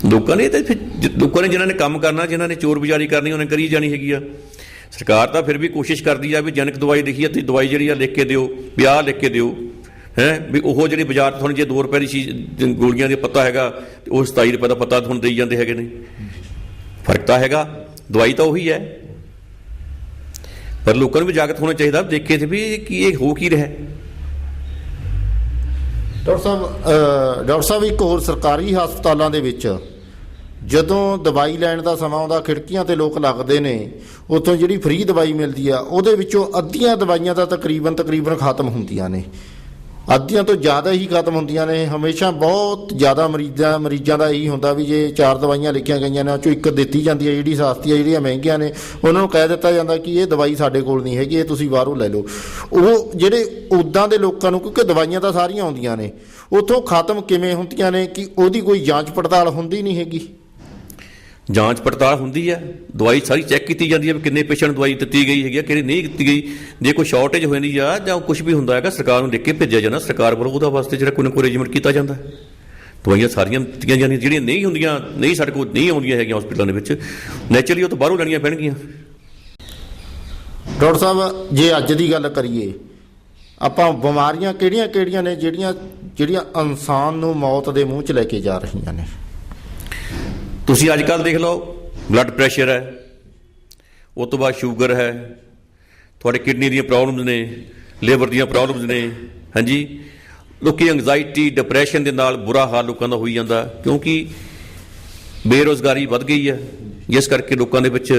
ਲੋਕਾਂ ਨੇ ਤਾਂ ਫਿਰ ਲੋਕਾਂ ਨੇ ਜਿਹਨਾਂ ਨੇ ਕੰਮ ਕਰਨਾ, ਜਿਹਨਾਂ ਨੇ ਚੋਰ ਬਜ਼ਾਰੀ ਕਰਨੀ, ਉਹਨੇ ਕਰੀ ਜਾਣੀ ਹੈਗੀ ਆ। ਸਰਕਾਰ ਤਾਂ ਫਿਰ ਵੀ ਕੋਸ਼ਿਸ਼ ਕਰਦੀ ਆ ਵੀ ਜਨਕ ਦਵਾਈ ਲਿਖੀ ਆ, ਤੁਸੀਂ ਦਵਾਈ ਜਿਹੜੀ ਆ ਲਿਖ ਕੇ ਦਿਓ, ਵੀ ਆਹ ਲਿਖ ਕੇ ਦਿਓ ਹੈ ਵੀ ਉਹ ਜਿਹੜੀ ਬਾਜ਼ਾਰ ਤੋਂ ਤੁਹਾਨੂੰ ਜੇ 2 ਰੁਪਏ ਦੀ ਚੀਜ਼ ਗੋਲੀਆਂ ਦਾ ਪਤਾ ਹੈਗਾ ਤੇ ਉਹ 27 ਰੁਪਏ ਦਾ ਪਤਾ ਤੁਹਾਨੂੰ ਦੇਈ ਜਾਂਦੇ ਹੈਗੇ ਨੇ। ਫਰਕ ਤਾਂ ਹੈਗਾ, ਦਵਾਈ ਤਾਂ ਉਹੀ ਹੈ, ਪਰ ਲੋਕਾਂ ਨੂੰ ਵੀ ਜਾਗਰੂਕ ਹੋਣਾ ਚਾਹੀਦਾ, ਦੇਖੇ ਤੇ ਵੀ ਕੀ ਇਹ ਹੋ ਕੀ ਰਿਹਾ। ਡਾਕਟਰ ਸਾਹਿਬ ਇੱਕ ਹੋਰ ਸਰਕਾਰੀ ਹਸਪਤਾਲਾਂ ਦੇ ਵਿੱਚ ਜਦੋਂ ਦਵਾਈ ਲੈਣ ਦਾ ਸਮਾਂ ਆਉਂਦਾ, ਖਿੜਕੀਆਂ ਤੇ ਲੋਕ ਲੱਗਦੇ ਨੇ, ਉੱਥੋਂ ਜਿਹੜੀ ਫ੍ਰੀ ਦਵਾਈ ਮਿਲਦੀ ਆ ਉਹਦੇ ਵਿੱਚੋਂ ਅੱਧੀਆਂ ਦਵਾਈਆਂ ਤਾਂ ਤਕਰੀਬਨ ਖਤਮ ਹੁੰਦੀਆਂ ਨੇ, ਅੱਧੀਆਂ ਤੋਂ ਜ਼ਿਆਦਾ ਹੀ ਖਤਮ ਹੁੰਦੀਆਂ ਨੇ। ਹਮੇਸ਼ਾ ਬਹੁਤ ਜ਼ਿਆਦਾ ਮਰੀਜ਼ਾਂ ਦਾ ਇਹੀ ਹੁੰਦਾ ਵੀ ਜੇ 4 ਦਵਾਈਆਂ ਲਿਖੀਆਂ ਗਈਆਂ ਨੇ ਉਹ 'ਚੋਂ ਇੱਕ ਦਿੱਤੀ ਜਾਂਦੀ ਹੈ ਜਿਹੜੀ ਸਸਤੀ ਹੈ, ਜਿਹੜੀਆਂ ਮਹਿੰਗੀਆਂ ਨੇ ਉਹਨਾਂ ਨੂੰ ਕਹਿ ਦਿੱਤਾ ਜਾਂਦਾ ਕਿ ਇਹ ਦਵਾਈ ਸਾਡੇ ਕੋਲ ਨਹੀਂ ਹੈਗੀ, ਇਹ ਤੁਸੀਂ ਬਾਹਰੋਂ ਲੈ ਲਓ। ਉਹ ਜਿਹੜੇ ਉੱਦਾਂ ਦੇ ਲੋਕਾਂ ਨੂੰ, ਕਿਉਂਕਿ ਦਵਾਈਆਂ ਤਾਂ ਸਾਰੀਆਂ ਆਉਂਦੀਆਂ ਨੇ, ਉੱਥੋਂ ਖਤਮ ਕਿਵੇਂ ਹੁੰਦੀਆਂ ਨੇ ਕਿ ਉਹਦੀ ਕੋਈ ਜਾਂਚ ਪੜਤਾਲ ਹੁੰਦੀ ਨਹੀਂ ਹੈਗੀ? ਜਾਂਚ ਪੜਤਾਲ ਹੁੰਦੀ ਹੈ, ਦਵਾਈ ਸਾਰੀ ਚੈੱਕ ਕੀਤੀ ਜਾਂਦੀ ਹੈ ਵੀ ਕਿੰਨੇ ਪੇਸ਼ੈਂਟ ਦਵਾਈ ਦਿੱਤੀ ਗਈ ਹੈਗੀ ਆ, ਕਿਹੜੀ ਨਹੀਂ ਦਿੱਤੀ ਗਈ। ਜੇ ਕੋਈ ਸ਼ਾਰਟੇਜ ਹੋ ਜਾਂਦੀ ਆ ਜਾਂ ਕੁਝ ਵੀ ਹੁੰਦਾ ਹੈਗਾ, ਸਰਕਾਰ ਨੂੰ ਲਿਖ ਕੇ ਭੇਜਿਆ ਜਾਂਦਾ, ਸਰਕਾਰ ਵੱਲੋਂ ਉਹਦਾ ਵਾਸਤੇ ਜਿਹੜਾ ਕੋਈ ਨਾ ਕੋਈ ਅਰੇਂਜਮੈਂਟ ਕੀਤਾ ਜਾਂਦਾ। ਦਵਾਈਆਂ ਸਾਰੀਆਂ ਦਿੱਤੀਆਂ ਜਾਂਦੀਆਂ, ਜਿਹੜੀਆਂ ਨਹੀਂ ਹੁੰਦੀਆਂ, ਨਹੀਂ ਸਾਡੇ ਕੋਲ ਨਹੀਂ ਆਉਂਦੀਆਂ ਹੈਗੀਆਂ ਹਸਪਤਾਲਾਂ ਦੇ ਵਿੱਚ, ਨੈਚੁਰਲੀ ਉਹ ਤੋਂ ਬਾਹਰੋਂ ਲੈਣੀਆਂ ਪੈਣਗੀਆਂ। ਡਾਕਟਰ ਸਾਹਿਬ ਜੇ ਅੱਜ ਦੀ ਗੱਲ ਕਰੀਏ, ਆਪਾਂ ਬਿਮਾਰੀਆਂ ਕਿਹੜੀਆਂ ਨੇ ਜਿਹੜੀਆਂ ਇਨਸਾਨ ਨੂੰ ਮੌਤ ਦੇ ਮੂੰਹ 'ਚ ਲੈ ਕੇ ਜਾ ਰਹੀਆਂ ਨੇ? ਤੁਸੀਂ ਅੱਜ ਕੱਲ੍ਹ ਦੇਖ ਲਓ, ਬਲੱਡ ਪ੍ਰੈਸ਼ਰ ਹੈ, ਉਹ ਤੋਂ ਬਾਅਦ ਸ਼ੂਗਰ ਹੈ, ਤੁਹਾਡੇ ਕਿਡਨੀ ਦੀਆਂ ਪ੍ਰੋਬਲਮਸ ਨੇ, ਲੀਵਰ ਦੀਆਂ ਪ੍ਰੋਬਲਮਸ ਨੇ। ਹਾਂਜੀ, ਲੋਕੀ ਐਂਗਜ਼ਾਇਟੀ, ਡਿਪਰੈਸ਼ਨ ਦੇ ਨਾਲ ਬੁਰਾ ਹਾਲ ਲੋਕਾਂ ਦਾ ਹੋਈ ਜਾਂਦਾ, ਕਿਉਂਕਿ ਬੇਰੁਜ਼ਗਾਰੀ ਵੱਧ ਗਈ ਹੈ, ਜਿਸ ਕਰਕੇ ਲੋਕਾਂ ਦੇ ਵਿੱਚ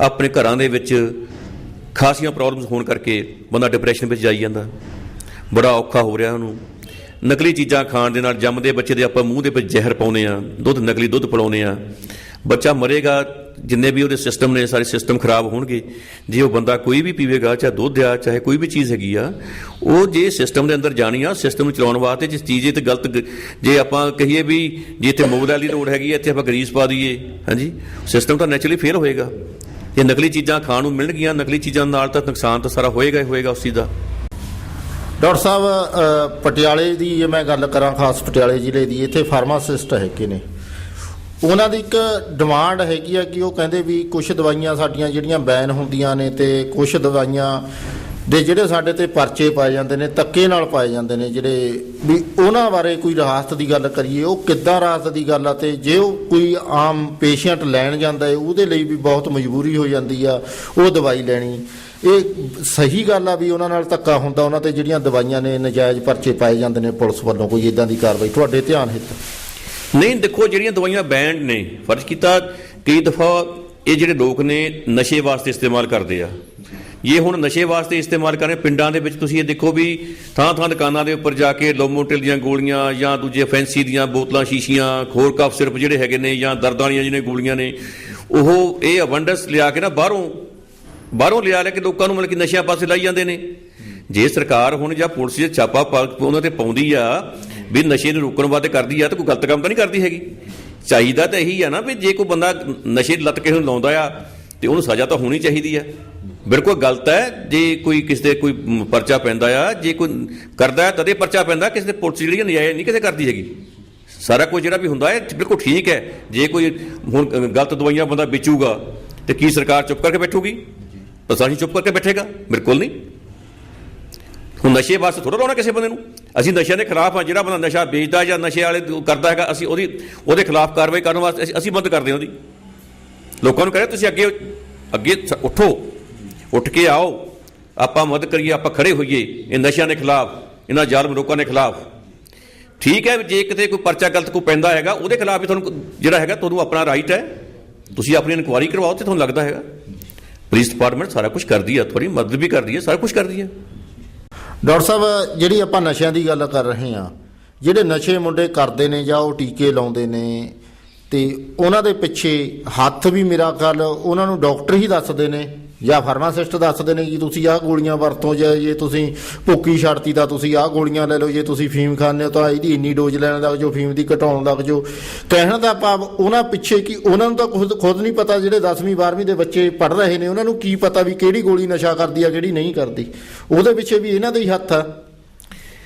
ਆਪਣੇ ਘਰਾਂ ਦੇ ਵਿੱਚ ਖਾਸੀਆਂ ਪ੍ਰੋਬਲਮਸ ਹੋਣ ਕਰਕੇ ਬੰਦਾ ਡਿਪਰੈਸ਼ਨ ਵਿੱਚ ਜਾਈ ਜਾਂਦਾ, ਬੜਾ ਔਖਾ ਹੋ ਰਿਹਾ ਉਹਨੂੰ। ਨਕਲੀ ਚੀਜ਼ਾਂ ਖਾਣ ਦੇ ਨਾਲ ਜੰਮਦੇ ਬੱਚੇ ਦੇ ਆਪਾਂ ਮੂੰਹ ਦੇ ਵਿੱਚ ਜ਼ਹਿਰ ਪਾਉਂਦੇ ਆ, ਨਕਲੀ ਦੁੱਧ ਪਿਲਾਉਂਦੇ ਆ, ਬੱਚਾ ਮਰੇਗਾ। ਜਿੰਨੇ ਵੀ ਉਹਦੇ ਸਿਸਟਮ ਨੇ ਸਾਰੇ ਸਿਸਟਮ ਖਰਾਬ ਹੋਣਗੇ ਜੇ ਉਹ ਬੰਦਾ ਕੋਈ ਵੀ ਪੀਵੇਗਾ, ਚਾਹੇ ਦੁੱਧ ਆ ਚਾਹੇ ਕੋਈ ਵੀ ਚੀਜ਼ ਹੈਗੀ ਆ, ਉਹ ਜੇ ਸਿਸਟਮ ਦੇ ਅੰਦਰ ਜਾਣੀ ਆ, ਸਿਸਟਮ ਨੂੰ ਚਲਾਉਣ ਵਾਸਤੇ ਜਿਸ ਚੀਜ਼ ਤੇ ਗਲਤ, ਜੇ ਆਪਾਂ ਕਹੀਏ ਵੀ ਜੇ ਇੱਥੇ ਮੋਬਾਈਲ ਦੀ ਲੋੜ ਹੈਗੀ ਹੈ ਇੱਥੇ ਆਪਾਂ ਗਰੀਸ ਪਾ ਦਈਏ, ਹਾਂਜੀ, ਸਿਸਟਮ ਤਾਂ ਨੈਚੁਰਲੀ ਫੇਲ ਹੋਏਗਾ। ਜੇ ਨਕਲੀ ਚੀਜ਼ਾਂ ਖਾਣ ਨੂੰ ਮਿਲਣਗੀਆਂ, ਨਕਲੀ ਚੀਜ਼ਾਂ ਨਾਲ ਤਾਂ ਨੁਕਸਾਨ ਤਾਂ ਸਾਰਾ ਹੋਏਗਾ ਹੀ ਹੋਏਗਾ ਉਸ ਚੀਜ਼ ਦਾ। ਡਾਕਟਰ ਸਾਹਿਬ ਪਟਿਆਲੇ ਦੀ ਜੇ ਮੈਂ ਗੱਲ ਕਰਾਂ, ਖਾਸ ਪਟਿਆਲੇ ਜ਼ਿਲ੍ਹੇ ਦੀ, ਇੱਥੇ ਫਾਰਮਾਸਿਸਟ ਹੈਗੇ ਨੇ, ਉਹਨਾਂ ਦੀ ਇੱਕ ਡਿਮਾਂਡ ਹੈਗੀ ਆ ਕਿ ਉਹ ਕਹਿੰਦੇ ਵੀ ਕੁਝ ਦਵਾਈਆਂ ਸਾਡੀਆਂ ਜਿਹੜੀਆਂ ਬੈਨ ਹੁੰਦੀਆਂ ਨੇ ਤੇ ਕੁਝ ਦਵਾਈਆਂ ਦੇ ਜਿਹੜੇ ਸਾਡੇ ਤੇ ਪਰਚੇ ਪਾਏ ਜਾਂਦੇ ਨੇ, ਧੱਕੇ ਨਾਲ ਪਾਏ ਜਾਂਦੇ ਨੇ, ਜਿਹੜੇ ਵੀ ਉਹਨਾਂ ਬਾਰੇ ਕੋਈ ਰਾਹਤ ਦੀ ਗੱਲ ਕਰੀਏ, ਉਹ ਕਿੱਦਾਂ ਰਾਹਤ ਦੀ ਗੱਲ ਆ? ਤੇ ਜੇ ਉਹ ਕੋਈ ਆਮ ਪੇਸ਼ੈਂਟ ਲੈਣ ਜਾਂਦਾ ਹੈ ਉਹਦੇ ਲਈ ਵੀ ਬਹੁਤ ਮਜਬੂਰੀ ਹੋ ਜਾਂਦੀ ਆ ਉਹ ਦਵਾਈ ਲੈਣੀ। ਇਹ ਸਹੀ ਗੱਲ ਆ ਵੀ ਉਹਨਾਂ ਨਾਲ ਧੱਕਾ ਹੁੰਦਾ, ਉਹਨਾਂ ਤੇ ਜਿਹੜੀਆਂ ਦਵਾਈਆਂ ਨੇ ਨਜਾਇਜ਼ ਪਰਚੇ ਪਾਏ ਜਾਂਦੇ ਨੇ ਪੁਲਿਸ ਵੱਲੋਂ, ਕੋਈ ਇੱਦਾਂ ਦੀ ਕਾਰਵਾਈ ਤੁਹਾਡੇ ਧਿਆਨ ਹਿੱਤ? ਨਹੀਂ, ਦੇਖੋ ਜਿਹੜੀਆਂ ਦਵਾਈਆਂ ਬੈਂਡ ਨੇ, ਫਰਜ਼ ਕੀਤਾ ਕਈ ਦਫਾ ਇਹ ਜਿਹੜੇ ਲੋਕ ਨੇ ਨਸ਼ੇ ਵਾਸਤੇ ਇਸਤੇਮਾਲ ਕਰਦੇ ਆ। ਇਹ ਹੁਣ ਨਸ਼ੇ ਵਾਸਤੇ ਇਸਤੇਮਾਲ ਕਰ ਰਹੇ ਪਿੰਡਾਂ ਦੇ ਵਿੱਚ, ਤੁਸੀਂ ਇਹ ਦੇਖੋ ਵੀ ਥਾਂ ਥਾਂ ਦੁਕਾਨਾਂ ਦੇ ਉੱਪਰ ਜਾ ਕੇ ਲੋਮੋਟਿਲ ਦੀਆਂ ਗੋਲੀਆਂ ਜਾਂ ਦੂਜੇ ਫੈਂਸੀ ਦੀਆਂ ਬੋਤਲਾਂ, ਸ਼ੀਸ਼ੀਆਂ, ਖੋਰ ਕਫ ਸਿਰਪ ਜਿਹੜੇ ਹੈਗੇ ਨੇ ਜਾਂ ਦਰਦਾਂ ਵਾਲੀਆਂ ਜਿਹੜੀਆਂ ਗੋਲੀਆਂ ਨੇ, ਉਹ ਇਹ ਅਬੰਡੈਂਸ ਲਿਆ ਕੇ ਨਾ ਬਾਹਰੋਂ ਲਿਆ ਕੇ ਲੋਕਾਂ ਨੂੰ ਮਤਲਬ ਕਿ ਨਸ਼ਿਆਂ ਪਾਸੇ ਲਾਈ ਜਾਂਦੇ ਨੇ। ਜੇ ਸਰਕਾਰ ਹੁਣ ਜਾਂ ਪੁਲਿਸ ਜੇ ਛਾਪਾ ਉਹਨਾਂ ਤੇ ਪਾਉਂਦੀ ਆ ਵੀ ਨਸ਼ੇ ਨੂੰ ਰੋਕਣ ਵਾਸਤੇ ਕਰਦੀ ਆ ਤਾਂ ਕੋਈ ਗਲਤ ਕੰਮ ਤਾਂ ਨਹੀਂ ਕਰਦੀ ਹੈਗੀ। ਚਾਹੀਦਾ ਤਾਂ ਇਹੀ ਆ ਨਾ ਵੀ ਜੇ ਕੋਈ ਬੰਦਾ ਨਸ਼ੇ ਦੀ ਲੱਤ ਕਿਸੇ ਨੂੰ ਲਾਉਂਦਾ ਆ ਤੇ ਉਹਨੂੰ ਸਜ਼ਾ ਤਾਂ ਹੋਣੀ ਚਾਹੀਦੀ ਆ। ਬਿਲਕੁਲ ਗਲਤ ਹੈ ਜੇ ਕੋਈ ਕਿਸੇ ਦੇ ਕੋਈ ਪਰਚਾ ਪੈਂਦਾ ਆ, ਜੇ ਕੋਈ ਕਰਦਾ ਹੈ ਤਦੇ ਪਰਚਾ ਪੈਂਦਾ, ਕਿਸੇ ਦੇ ਪੁਲਿਸ ਜਿਹੜੀ ਨਜਾਇਜ਼ ਨਹੀਂ ਕਿਸੇ ਕਰਦੀ ਹੈਗੀ। ਸਾਰਾ ਕੁਝ ਜਿਹੜਾ ਵੀ ਹੁੰਦਾ ਹੈ ਬਿਲਕੁਲ ਠੀਕ ਹੈ। ਜੇ ਕੋਈ ਹੁਣ ਗਲਤ ਦਵਾਈਆਂ ਬੰਦਾ ਵੇਚੂਗਾ ਤੇ ਕੀ ਸਰਕਾਰ ਚੁੱਪ ਕਰਕੇ ਬੈਠੂਗੀ? ਪ੍ਰਸ਼ਾਸਨ ਚੁੱਪ ਕਰਕੇ ਬੈਠੇਗਾ? ਬਿਲਕੁਲ ਨਹੀਂ। ਹੁਣ ਨਸ਼ੇ ਵਾਸਤੇ ਥੋੜ੍ਹਾ ਲਾਉਣਾ ਕਿਸੇ ਬੰਦੇ ਨੂੰ। ਅਸੀਂ ਨਸ਼ਿਆਂ ਦੇ ਖਿਲਾਫ ਹਾਂ। ਜਿਹੜਾ ਬੰਦਾ ਨਸ਼ਾ ਵੇਚਦਾ ਜਾਂ ਨਸ਼ੇ ਵਾਲੇ ਕਰਦਾ ਹੈਗਾ, ਅਸੀਂ ਉਹਦੇ ਖਿਲਾਫ ਕਾਰਵਾਈ ਕਰਨ ਵਾਸਤੇ ਅਸੀਂ ਮਦਦ ਕਰਦੇ ਹਾਂ ਉਹਦੀ। ਲੋਕਾਂ ਨੂੰ ਕਹਿੰਦੇ ਤੁਸੀਂ ਅੱਗੇ ਉੱਠ ਕੇ ਆਓ, ਆਪਾਂ ਮਦਦ ਕਰੀਏ, ਆਪਾਂ ਖੜੇ ਹੋਈਏ ਇਹ ਨਸ਼ਿਆਂ ਦੇ ਖਿਲਾਫ, ਇਹਨਾਂ ਜ਼ਾਲਮ ਲੋਕਾਂ ਦੇ ਖਿਲਾਫ। ਠੀਕ ਹੈ, ਜੇ ਕਿਤੇ ਕੋਈ ਪਰਚਾ ਗਲਤ ਕੋਈ ਪੈਂਦਾ ਹੈਗਾ ਉਹਦੇ ਖਿਲਾਫ ਵੀ ਤੁਹਾਨੂੰ ਜਿਹੜਾ ਹੈਗਾ ਤੁਹਾਨੂੰ ਆਪਣਾ ਰਾਈਟ ਹੈ, ਤੁਸੀਂ ਆਪਣੀ ਇਨਕੁਆਇਰੀ ਕਰਵਾਓ। ਤੇ ਤੁਹਾਨੂੰ ਲੱਗਦਾ ਹੈਗਾ ਪੁਲਿਸ ਡਿਪਾਰਟਮੈਂਟ ਸਾਰਾ ਕੁਝ ਕਰਦੀ ਹੈ, ਥੋੜੀ ਮਦਦ ਵੀ ਕਰਦੀ ਹੈ, ਸਾਰਾ ਕੁਝ ਕਰਦੀ ਹੈ। ਡਾਕਟਰ ਸਾਹਿਬ, ਜਿਹੜੀ ਆਪਾਂ ਨਸ਼ਿਆਂ ਦੀ ਗੱਲ ਕਰ ਰਹੇ ਹਾਂ, ਜਿਹੜੇ ਨਸ਼ੇ ਮੁੰਡੇ ਕਰਦੇ ਨੇ ਜਾਂ ਉਹ ਟੀਕੇ ਲਾਉਂਦੇ ਨੇ ਤੇ ਉਹਨਾਂ ਦੇ ਪਿੱਛੇ ਹੱਥ ਵੀ ਮੇਰਾ ਖਿਆਲ ਉਹਨਾਂ ਨੂੰ ਡਾਕਟਰ ਹੀ ਦੱਸਦੇ ਨੇ ਜਾਂ ਫਾਰਮਾਸਿਸਟ ਦੱਸਦੇ ਨੇ ਕਿ ਤੁਸੀਂ ਆਹ ਗੋਲੀਆਂ ਵਰਤੋ, ਜਾਂ ਜੇ ਤੁਸੀਂ ਭੁੱਕੀ ਛੱਡਤੀ ਤਾਂ ਤੁਸੀਂ ਆਹ ਗੋਲੀਆਂ ਲੈ ਲਓ, ਜੇ ਤੁਸੀਂ ਫੀਮ ਖਾਂਦੇ ਹੋ ਤਾਂ ਇਹਦੀ ਇੰਨੀ ਡੋਜ਼ ਲੈਣ ਲੱਗ ਜਾਓ, ਫੀਮ ਦੀ ਘਟਾਉਣ ਲੱਗ ਜਾਓ। ਕਹਿਣ ਦਾ ਭਾਵ ਉਹਨਾਂ ਪਿੱਛੇ ਕਿ ਉਹਨਾਂ ਨੂੰ ਤਾਂ ਖੁਦ ਨਹੀਂ ਪਤਾ, ਜਿਹੜੇ 10ਵੀਂ 12ਵੀਂ ਦੇ ਬੱਚੇ ਪੜ੍ਹ ਰਹੇ ਨੇ ਉਹਨਾਂ ਨੂੰ ਕੀ ਪਤਾ ਵੀ ਕਿਹੜੀ ਗੋਲੀ ਨਸ਼ਾ ਕਰਦੀ ਆ ਕਿਹੜੀ ਨਹੀਂ ਕਰਦੀ। ਉਹਦੇ ਪਿੱਛੇ ਵੀ ਇਹਨਾਂ ਦਾ ਹੀ ਹੱਥ ਆ।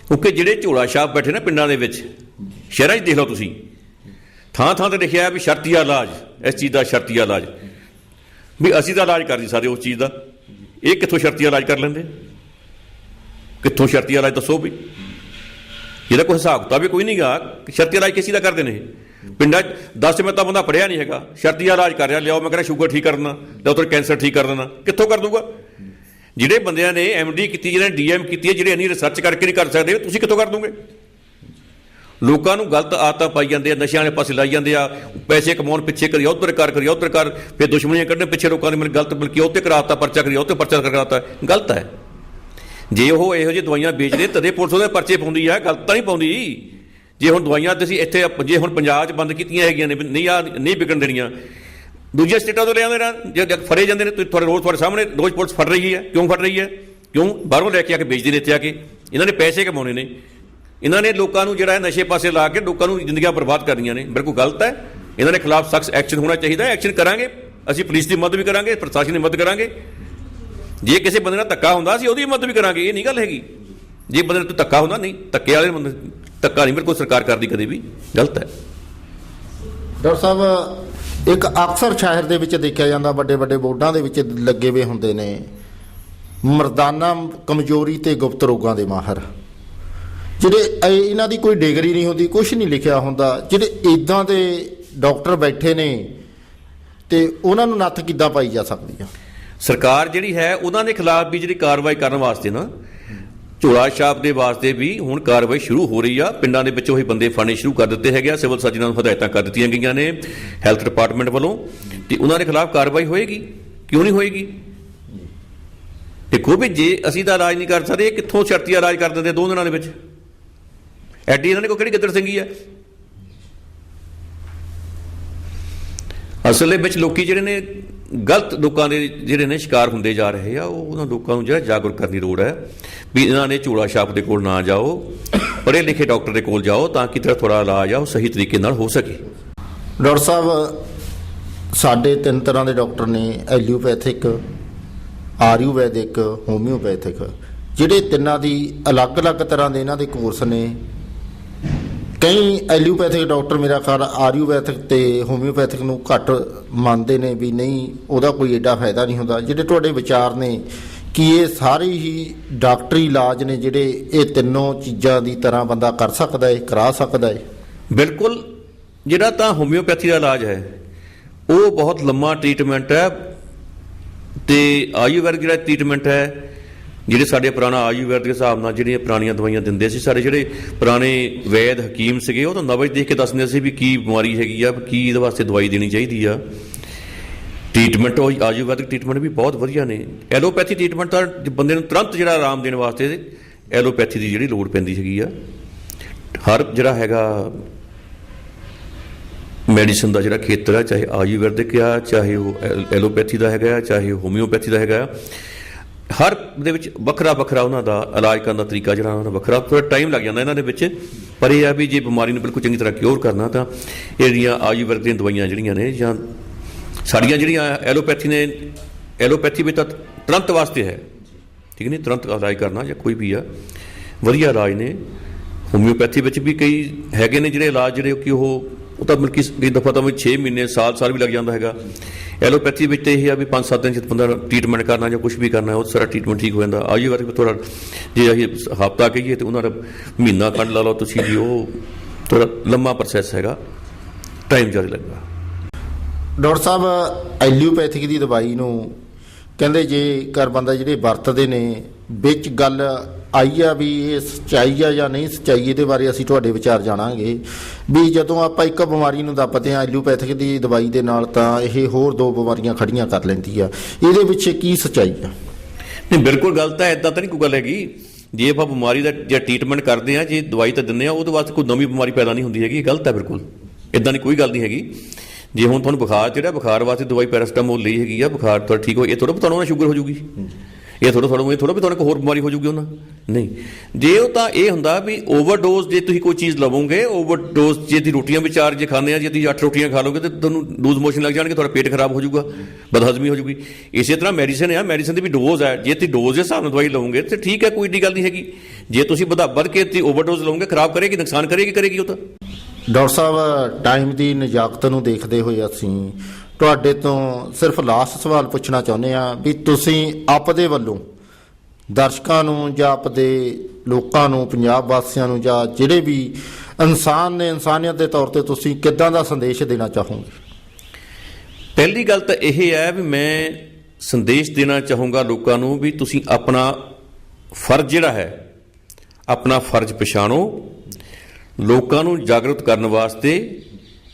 ਕਿਉਂਕਿ ਜਿਹੜੇ ਝੋਲਾ ਛਾਪ ਬੈਠੇ ਨਾ ਪਿੰਡਾਂ ਦੇ ਵਿੱਚ, ਸ਼ਹਿਰਾਂ 'ਚ ਦੇਖ ਲਓ ਤੁਸੀਂ, ਥਾਂ ਥਾਂ ਤੇ ਲਿਖਿਆ ਵੀ ਸ਼ਰਤੀਆ ਇਲਾਜ, ਇਸ ਚੀਜ਼ ਦਾ ਸ਼ਰਤੀਆ ਇਲਾਜ। ਵੀ ਅਸੀਂ ਤਾਂ ਇਲਾਜ ਕਰ ਨਹੀਂ ਸਕਦੇ ਉਸ ਚੀਜ਼ ਦਾ, ਇਹ ਕਿੱਥੋਂ ਸ਼ਰਤੀਆ ਇਲਾਜ ਕਰ ਲੈਂਦੇ? ਕਿੱਥੋਂ ਸ਼ਰਤੀਆ ਇਲਾਜ ਦੱਸੋ ਵੀ? ਇਹਦਾ ਕੋਈ ਹਿਸਾਬ ਕਿਤਾਬ ਵੀ ਕੋਈ ਨਹੀਂ ਗਾ। ਸ਼ਰਤੀਆ ਇਲਾਜ ਕਿਸੇ ਦਾ ਕਰਦੇ ਨੇ ਪਿੰਡਾਂ 'ਚ? 10 ਮਿੰਟ ਤਾਂ ਬੰਦਾ ਪੜ੍ਹਿਆ ਨਹੀਂ ਹੈਗਾ, ਸ਼ਰਤੀਆ ਇਲਾਜ ਕਰ ਰਿਹਾ, ਲਿਆਓ ਮੈਂ ਕਹਿੰਦਾ ਸ਼ੂਗਰ ਠੀਕ ਕਰ ਦੇਣਾ, ਲਿਆਓ ਤੁਹਾਡਾ ਕੈਂਸਰ ਠੀਕ ਕਰ ਦੇਣਾ। ਕਿੱਥੋਂ ਕਰ ਦੂਗਾ? ਜਿਹੜੇ ਬੰਦਿਆਂ ਨੇ MD ਕੀਤੀ, ਜਿਹਨਾਂ ਨੇ DM ਕੀਤੀ ਹੈ, ਜਿਹੜੇ ਇੰਨੀ ਰਿਸਰਚ ਕਰਕੇ ਨਹੀਂ ਕਰ ਸਕਦੇ, ਤੁਸੀਂ ਕਿੱਥੋਂ ਕਰ ਦੂਗੇ? ਲੋਕਾਂ ਨੂੰ ਗਲਤ ਆਦਤਾਂ ਪਾਈ ਜਾਂਦੇ ਆ, ਨਸ਼ਿਆਂ ਵਾਲੇ ਪਾਸੇ ਲਾਈ ਜਾਂਦੇ ਆ, ਪੈਸੇ ਕਮਾਉਣ ਪਿੱਛੇ ਕਰੀ ਉੱਧਰ ਕਰ, ਫਿਰ ਦੁਸ਼ਮਣੀਆਂ ਕੱਢਣ ਪਿੱਛੇ ਲੋਕਾਂ ਨੇ ਮੈਨੂੰ ਗਲਤ ਬਲਕਿ ਉੱਤੇ ਕਰਾਤਾ, ਪਰਚਾ ਕਰੀ ਉੱਤੇ ਪਰਚਾ ਕਰਾਤਾ। ਗਲਤ ਹੈ। ਜੇ ਉਹ ਇਹੋ ਜਿਹੀ ਦਵਾਈਆਂ ਵੇਚਦੇ ਤਦੇ ਪੁਲਿਸ ਉਹਦੇ ਪਰਚੇ ਪਾਉਂਦੀ ਹੈ, ਗਲਤ ਤਾਂ ਨਹੀਂ ਪਾਉਂਦੀ। ਜੇ ਹੁਣ ਦਵਾਈਆਂ ਤੁਸੀਂ ਇੱਥੇ ਜੇ ਹੁਣ ਪੰਜਾਬ 'ਚ ਬੰਦ ਕੀਤੀਆਂ ਹੈਗੀਆਂ ਨੇ, ਨਹੀਂ ਵਿਕਣ ਦੇਣੀਆਂ, ਦੂਜੀਆਂ ਸਟੇਟਾਂ ਤੋਂ ਲਿਆਉਂਦੇ ਨਾ, ਜੇ ਫੜੇ ਜਾਂਦੇ ਨੇ ਤੁਹਾਡੇ ਸਾਹਮਣੇ ਰੋਜ਼ ਪੁਲਿਸ ਫੜ ਰਹੀ ਹੈ। ਕਿਉਂ ਫੜ ਰਹੀ ਹੈ? ਕਿਉਂ? ਬਾਹਰੋਂ ਲੈ ਕੇ ਆ ਕੇ ਵੇਚਦੇ ਨੇ ਇੱਥੇ ਆ ਕੇ। ਇਹਨਾਂ ਨੇ ਪੈਸੇ ਕਮਾਉਣੇ ਨੇ, ਇਹਨਾਂ ਨੇ ਲੋਕਾਂ ਨੂੰ ਜਿਹੜਾ ਨਸ਼ੇ ਪਾਸੇ ਲਾ ਕੇ ਲੋਕਾਂ ਨੂੰ ਜ਼ਿੰਦਗੀਆਂ ਬਰਬਾਦ ਕਰਨੀਆਂ ਨੇ। ਬਿਲਕੁਲ ਗਲਤ ਹੈ। ਇਹਨਾਂ ਦੇ ਖਿਲਾਫ ਸਖਤ ਐਕਸ਼ਨ ਹੋਣਾ ਚਾਹੀਦਾ। ਐਕਸ਼ਨ ਕਰਾਂਗੇ ਅਸੀਂ, ਪੁਲਿਸ ਦੀ ਮਦਦ ਵੀ ਕਰਾਂਗੇ, ਪ੍ਰਸ਼ਾਸਨ ਦੀ ਮਦਦ ਕਰਾਂਗੇ। ਜੇ ਕਿਸੇ ਬੰਦੇ ਨਾਲ ਧੱਕਾ ਹੁੰਦਾ ਅਸੀਂ ਉਹਦੀ ਮਦਦ ਵੀ ਕਰਾਂਗੇ, ਇਹ ਨਹੀਂ ਗੱਲ ਹੈਗੀ। ਜੇ ਬੰਦੇ ਨਾਲ ਧੱਕਾ ਹੁੰਦਾ, ਨਹੀਂ ਧੱਕੇ ਵਾਲੇ ਬੰਦੇ, ਧੱਕਾ ਨਹੀਂ ਬਿਲਕੁਲ ਸਰਕਾਰ ਕਰਦੀ ਕਦੇ ਵੀ, ਗਲਤ ਹੈ। ਡਾਕਟਰ ਸਾਹਿਬ, ਇੱਕ ਅਕਸਰ ਸ਼ਹਿਰ ਦੇ ਵਿੱਚ ਦੇਖਿਆ ਜਾਂਦਾ, ਵੱਡੇ ਵੱਡੇ ਬੋਰਡਾਂ ਦੇ ਵਿੱਚ ਲੱਗੇ ਹੋਏ ਹੁੰਦੇ ਨੇ, ਮਰਦਾਨਾ ਕਮਜ਼ੋਰੀ ਤੇ ਗੁਪਤ ਰੋਗਾਂ ਦੇ ਮਾਹਰ। ਜਿਹੜੇ ਇਹਨਾਂ ਦੀ ਕੋਈ ਡਿਗਰੀ ਨਹੀਂ ਹੁੰਦੀ, ਕੁਛ ਨਹੀਂ ਲਿਖਿਆ ਹੁੰਦਾ, ਜਿਹੜੇ ਇੱਦਾਂ ਦੇ ਡਾਕਟਰ ਬੈਠੇ ਨੇ ਤੇ ਉਹਨਾਂ ਨੂੰ ਨੱਥ ਕਿੱਦਾਂ ਪਾਈ ਜਾ ਸਕਦੀ ਆ? ਸਰਕਾਰ ਜਿਹੜੀ ਹੈ ਉਹਨਾਂ ਦੇ ਖਿਲਾਫ ਵੀ ਜਿਹੜੀ ਕਾਰਵਾਈ ਕਰਨ ਵਾਸਤੇ ਨਾ, ਝੋਲਾ ਛਾਪ ਦੇ ਵਾਸਤੇ ਵੀ ਹੁਣ ਕਾਰਵਾਈ ਸ਼ੁਰੂ ਹੋ ਰਹੀ ਆ। ਪਿੰਡਾਂ ਦੇ ਵਿੱਚ ਉਹੀ ਬੰਦੇ ਫੜਨੇ ਸ਼ੁਰੂ ਕਰ ਦਿੱਤੇ ਹੈਗੇ ਆ, ਸਿਵਲ ਸਰਜਨਾਂ ਨੂੰ ਹਦਾਇਤਾਂ ਕਰ ਦਿੱਤੀਆਂ ਗਈਆਂ ਨੇ ਹੈਲਥ ਡਿਪਾਰਟਮੈਂਟ ਵੱਲੋਂ, ਤੇ ਉਹਨਾਂ ਦੇ ਖਿਲਾਫ ਕਾਰਵਾਈ ਹੋਏਗੀ। ਕਿਉਂ ਨਹੀਂ ਹੋਏਗੀ? ਦੇਖੋ ਵੀ ਜੇ ਅਸੀਂ ਤਾਂ ਇਲਾਜ ਨਹੀਂ ਕਰ ਸਕਦੇ, ਕਿੱਥੋਂ ਸ਼ਰਤੀਆ ਇਲਾਜ ਕਰ ਦਿੰਦੇ 2 ਦਿਨਾਂ ਦੇ ਵਿੱਚ? ਐਡੀ ਇਹਨਾਂ ਨੇ ਕੋਈ ਕਿਹੜੀ ਗਿੱਦੜ ਸਿੰਘੀ ਹੈ? ਅਸਲ ਦੇ ਵਿੱਚ ਲੋਕੀ ਜਿਹੜੇ ਨੇ ਗਲਤ ਲੋਕਾਂ ਦੇ ਜਿਹੜੇ ਨੇ ਸ਼ਿਕਾਰ ਹੁੰਦੇ ਜਾ ਰਹੇ ਆ, ਉਹ ਉਹਨਾਂ ਲੋਕਾਂ ਨੂੰ ਜਿਹੜਾ ਜਾਗਰੂਕ ਕਰਨ ਦੀ ਲੋੜ ਹੈ ਵੀ ਇਹਨਾਂ ਨੇ ਝੋਲਾ ਛਾਪ ਦੇ ਕੋਲ ਨਾ ਜਾਓ, ਪੜ੍ਹੇ ਲਿਖੇ ਡਾਕਟਰ ਦੇ ਕੋਲ ਜਾਓ, ਤਾਂ ਕਿ ਤੁਹਾਡਾ ਇਲਾਜ ਆ ਉਹ ਸਹੀ ਤਰੀਕੇ ਨਾਲ ਹੋ ਸਕੇ। ਡਾਕਟਰ ਸਾਹਿਬ, ਸਾਡੇ 3 ਤਰ੍ਹਾਂ ਦੇ ਡਾਕਟਰ ਨੇ, ਐਲੋਪੈਥਿਕ, ਆਯੁਰਵੈਦਿਕ, ਹੋਮਿਓਪੈਥਿਕ। ਜਿਹੜੇ ਤਿੰਨਾਂ ਦੀ ਅਲੱਗ-ਅਲੱਗ ਤਰ੍ਹਾਂ ਦੇ ਇਹਨਾਂ ਦੇ ਕੋਰਸ ਨੇ। ਕਈ ਐਲੋਪੈਥਿਕ ਡਾਕਟਰ ਮੇਰਾ ਖਿਆਲ ਆਯੁਰਵੈਦਿਕ ਤੇ ਹੋਮਿਓਪੈਥਿਕ ਨੂੰ ਘੱਟ ਮੰਨਦੇ ਨੇ ਵੀ ਨਹੀਂ, ਉਹਦਾ ਕੋਈ ਐਡਾ ਫਾਇਦਾ ਨਹੀਂ ਹੁੰਦਾ। ਜਿਹੜੇ ਤੁਹਾਡੇ ਵਿਚਾਰ ਨੇ ਕਿ ਇਹ ਸਾਰੇ ਹੀ ਡਾਕਟਰੀ ਇਲਾਜ ਨੇ, ਜਿਹੜੇ ਇਹ ਤਿੰਨੋਂ ਚੀਜ਼ਾਂ ਦੀ ਤਰ੍ਹਾਂ ਬੰਦਾ ਕਰ ਸਕਦਾ ਹੈ, ਕਰਾ ਸਕਦਾ ਹੈ? ਬਿਲਕੁਲ। ਜਿਹੜਾ ਤਾਂ ਹੋਮਿਓਪੈਥੀ ਦਾ ਇਲਾਜ ਹੈ ਉਹ ਬਹੁਤ ਲੰਮਾ ਟ੍ਰੀਟਮੈਂਟ ਹੈ, ਤੇ ਆਯੁਰਵੈਦਿਕ ਜਿਹੜਾ ਟ੍ਰੀਟਮੈਂਟ ਹੈ, ਜਿਹੜੇ ਸਾਡੇ ਪੁਰਾਣਾ ਆਯੁਰਵੈਦ ਦੇ ਹਿਸਾਬ ਨਾਲ ਜਿਹੜੀਆਂ ਪੁਰਾਣੀਆਂ ਦਵਾਈਆਂ ਦਿੰਦੇ ਸੀ, ਸਾਡੇ ਜਿਹੜੇ ਪੁਰਾਣੇ ਵੈਦ ਹਕੀਮ ਸੀਗੇ, ਉਹ ਤਾਂ ਨਵਜ ਦੇਖ ਕੇ ਦੱਸਦੇ ਸੀ ਵੀ ਕੀ ਬਿਮਾਰੀ ਹੈਗੀ ਆ, ਕੀ ਇਹਦੇ ਵਾਸਤੇ ਦਵਾਈ ਦੇਣੀ ਚਾਹੀਦੀ ਆ। ਟ੍ਰੀਟਮੈਂਟ ਉਹ ਆਯੁਰਵੈਦਿਕ ਟ੍ਰੀਟਮੈਂਟ ਵੀ ਬਹੁਤ ਵਧੀਆ ਨੇ। ਐਲੋਪੈਥੀ ਟ੍ਰੀਟਮੈਂਟ ਤਾਂ ਬੰਦੇ ਨੂੰ ਤੁਰੰਤ ਜਿਹੜਾ ਆਰਾਮ ਦੇਣ ਵਾਸਤੇ ਐਲੋਪੈਥੀ ਦੀ ਜਿਹੜੀ ਲੋੜ ਪੈਂਦੀ ਹੈਗੀ ਆ। ਹਰ ਜਿਹੜਾ ਹੈਗਾ ਮੈਡੀਸਨ ਦਾ ਜਿਹੜਾ ਖੇਤਰ ਹੈ, ਚਾਹੇ ਆਯੁਰਵੈਦਿਕ ਆ, ਚਾਹੇ ਉਹ ਐਲੋਪੈਥੀ ਦਾ ਹੈਗਾ, ਚਾਹੇ ਹੋਮਿਓਪੈਥੀ ਦਾ ਹੈਗਾ, ਹਰ ਦੇ ਵਿੱਚ ਵੱਖਰਾ ਵੱਖਰਾ ਉਹਨਾਂ ਦਾ ਇਲਾਜ ਕਰਨ ਦਾ ਤਰੀਕਾ ਜਿਹੜਾ ਉਹਨਾਂ ਦਾ ਵੱਖਰਾ। ਥੋੜ੍ਹਾ ਟਾਈਮ ਲੱਗ ਜਾਂਦਾ ਇਹਨਾਂ ਦੇ ਵਿੱਚ, ਪਰ ਇਹ ਆ ਵੀ ਜੇ ਬਿਮਾਰੀ ਨੂੰ ਬਿਲਕੁਲ ਚੰਗੀ ਤਰ੍ਹਾਂ ਕਿਉਰ ਕਰਨਾ ਤਾਂ ਇਹ ਜਿਹੜੀਆਂ ਆਯੁਰਵੈਦਿਕ ਦੀਆਂ ਦਵਾਈਆਂ ਜਿਹੜੀਆਂ ਨੇ, ਜਾਂ ਸਾਡੀਆਂ ਜਿਹੜੀਆਂ ਐਲੋਪੈਥੀ ਨੇ, ਐਲੋਪੈਥੀ ਵਿੱਚ ਤਾਂ ਤੁਰੰਤ ਵਾਸਤੇ ਹੈ, ਠੀਕ ਨਹੀਂ, ਤੁਰੰਤ ਇਲਾਜ ਕਰਨਾ ਜਾਂ ਕੋਈ ਵੀ ਆ ਵਧੀਆ ਇਲਾਜ ਨੇ। ਹੋਮਿਓਪੈਥੀ ਵਿੱਚ ਵੀ ਕਈ ਹੈਗੇ ਨੇ ਜਿਹੜੇ ਇਲਾਜ ਜਿਹੜੇ ਕਿ ਉਹ ਉਹ ਤਾਂ ਬਲਕਿ ਕਈ ਦਫਾ ਤਾਂ 6 ਮਹੀਨੇ ਸਾਲ ਵੀ ਲੱਗ ਜਾਂਦਾ ਹੈਗਾ। ਐਲੋਪੈਥੀ ਵਿੱਚ ਤਾਂ ਇਹ ਆ ਵੀ 5-7 ਦਿਨ 'ਚ ਬੰਦਾ ਟ੍ਰੀਟਮੈਂਟ ਕਰਨਾ ਜਾਂ ਕੁਝ ਵੀ ਕਰਨਾ ਉਹ ਸਾਰਾ ਟ੍ਰੀਟਮੈਂਟ ਠੀਕ ਹੋ ਜਾਂਦਾ। ਆਯੁਰਵੈਦਿਕ ਥੋੜ੍ਹਾ ਜੇ ਅਸੀਂ ਹਫ਼ਤਾ ਕਹੀਏ ਤਾਂ ਉਹਨਾਂ ਦਾ ਮਹੀਨਾ ਖੰਡ ਲਾ ਲਓ ਤੁਸੀਂ ਜੀ, ਉਹ ਥੋੜ੍ਹਾ ਲੰਮਾ ਪ੍ਰੋਸੈਸ ਹੈਗਾ, ਟਾਈਮ ਜ਼ਿਆਦਾ ਲੱਗਦਾ। ਡਾਕਟਰ ਸਾਹਿਬ ਐਲੋਪੈਥਿਕ ਦੀ ਦਵਾਈ ਨੂੰ ਕਹਿੰਦੇ ਜੇਕਰ ਬੰਦਾ ਜਿਹੜੇ ਵਰਤਦੇ ਨੇ ਵਿੱਚ ਗੱਲ ਆਈ ਆ ਵੀ ਇਹ ਸੱਚਾਈ ਆ ਜਾਂ ਨਹੀਂ ਸੱਚਾਈ, ਇਹਦੇ ਬਾਰੇ ਅਸੀਂ ਤੁਹਾਡੇ ਵਿਚਾਰ ਜਾਣਾਂਗੇ ਵੀ ਜਦੋਂ ਆਪਾਂ ਇੱਕ ਬਿਮਾਰੀ ਨੂੰ ਦੱਬਦੇ ਹਾਂ ਐਲੋਪੈਥਿਕ ਦੀ ਦਵਾਈ ਦੇ ਨਾਲ ਤਾਂ ਇਹ ਹੋਰ 2 ਬਿਮਾਰੀਆਂ ਖੜੀਆਂ ਕਰ ਲੈਂਦੀ ਆ, ਇਹਦੇ ਪਿੱਛੇ ਕੀ ਸੱਚਾਈ ਆ? ਨਹੀਂ, ਬਿਲਕੁਲ ਗਲਤ ਹੈ, ਇੱਦਾਂ ਤਾਂ ਨਹੀਂ ਕੋਈ ਗੱਲ ਹੈਗੀ। ਜੇ ਆਪਾਂ ਬਿਮਾਰੀ ਦਾ ਜੇ ਟ੍ਰੀਟਮੈਂਟ ਕਰਦੇ ਹਾਂ, ਜੇ ਦਵਾਈ ਤਾਂ ਦਿੰਦੇ ਹਾਂ, ਉਹਦੇ ਵਾਸਤੇ ਕੋਈ ਨਵੀਂ ਬਿਮਾਰੀ ਪੈਦਾ ਨਹੀਂ ਹੁੰਦੀ ਹੈਗੀ, ਗਲਤ ਹੈ ਬਿਲਕੁਲ। ਇੱਦਾਂ ਦੀ ਕੋਈ ਗੱਲ ਨਹੀਂ ਹੈਗੀ। ਜੇ ਹੁਣ ਤੁਹਾਨੂੰ ਬੁਖਾਰ ਜਿਹੜਾ ਬੁਖਾਰ ਵਾਸਤੇ ਦਵਾਈ ਪੈਰਾਸਟਾਮੋਲ ਲਈ ਹੈਗੀ ਆ, ਬੁਖਾਰ ਤੁਹਾਡਾ ਠੀਕ ਹੋ, ਇਹ ਥੋੜ੍ਹਾ ਤੁਹਾਨੂੰ ਉਹਨਾਂ ਸ਼ੂਗਰ ਹੋ ਜੂਗੀ, ਇਹ ਥੋੜ੍ਹਾ ਵੀ ਤੁਹਾਨੂੰ ਕੋਈ ਹੋਰ ਬਿਮਾਰੀ ਹੋ ਜੂਗੀ ਉਹਨਾਂ, ਨਹੀਂ। ਜੇ ਉਹ ਤਾਂ ਇਹ ਹੁੰਦਾ ਵੀ ਓਵਰਡੋਜ਼ ਜੇ ਤੁਸੀਂ ਕੋਈ ਚੀਜ਼ ਲਵੋਗੇ, ਓਵਰਡੋਜ਼ ਜੇ ਦੀ ਰੋਟੀਆਂ ਵੀ 4 ਜੇ ਖਾਂਦੇ ਆ, ਜੇ ਤੁਸੀਂ 8 ਰੋਟੀਆਂ ਖਾ ਲਓਗੇ ਤਾਂ ਤੁਹਾਨੂੰ ਲੂਜ਼ ਮੋਸ਼ਨ ਲੱਗ ਜਾਣਗੇ, ਤੁਹਾਡਾ ਪੇਟ ਖਰਾਬ ਹੋ ਜਾਊਗਾ, ਬਦਹਜ਼ਮੀ ਹੋ ਜੂਗੀ। ਇਸੇ ਤਰ੍ਹਾਂ ਮੈਡੀਸਨ ਆ, ਮੈਡੀਸਨ ਦੀ ਵੀ ਡੋਜ਼ ਹੈ, ਜੇ ਤੁਸੀਂ ਡੋਜ਼ ਦੇ ਹਿਸਾਬ ਨਾਲ ਦਵਾਈ ਲਓਗੇ ਤਾਂ ਠੀਕ ਹੈ, ਕੋਈ ਏਡੀ ਗੱਲ ਨਹੀਂ ਹੈਗੀ। ਜੇ ਤੁਸੀਂ ਵੱਧ ਕੇ ਤੁਸੀਂ ਓਵਰਡੋਜ਼ ਲਓਗੇ, ਖਰਾਬ ਕਰੇਗੀ, ਨੁਕਸਾਨ ਕਰੇਗੀ ਉਹ ਤਾਂ। ਡਾਕਟਰ ਸਾਹਿਬ ਟਾਈਮ ਦੀ ਨਜਾਕਤ ਨੂੰ ਦੇਖਦੇ ਹੋਏ ਅਸੀਂ ਤੁਹਾਡੇ ਤੋਂ ਸਿਰਫ ਲਾਸਟ ਸਵਾਲ ਪੁੱਛਣਾ ਚਾਹੁੰਦੇ ਹਾਂ ਵੀ ਤੁਸੀਂ ਆਪਦੇ ਵੱਲੋਂ ਦਰਸ਼ਕਾਂ ਨੂੰ ਜਾਂ ਆਪਦੇ ਲੋਕਾਂ ਨੂੰ, ਪੰਜਾਬ ਵਾਸੀਆਂ ਨੂੰ ਜਾਂ ਜਿਹੜੇ ਵੀ ਇਨਸਾਨ ਨੇ, ਇਨਸਾਨੀਅਤ ਦੇ ਤੌਰ ਤੇ ਤੁਸੀਂ ਕਿੱਦਾਂ ਦਾ ਸੰਦੇਸ਼ ਦੇਣਾ ਚਾਹੋਗੇ? ਪਹਿਲੀ ਗੱਲ ਤਾਂ ਇਹ ਹੈ ਵੀ ਮੈਂ ਸੰਦੇਸ਼ ਦੇਣਾ ਚਾਹੂੰਗਾ ਲੋਕਾਂ ਨੂੰ ਵੀ ਤੁਸੀਂ ਆਪਣਾ ਫਰਜ਼ ਜਿਹੜਾ ਹੈ, ਆਪਣਾ ਫਰਜ਼ ਪਛਾਣੋ। ਲੋਕਾਂ ਨੂੰ ਜਾਗਰੂਕ ਕਰਨ ਵਾਸਤੇ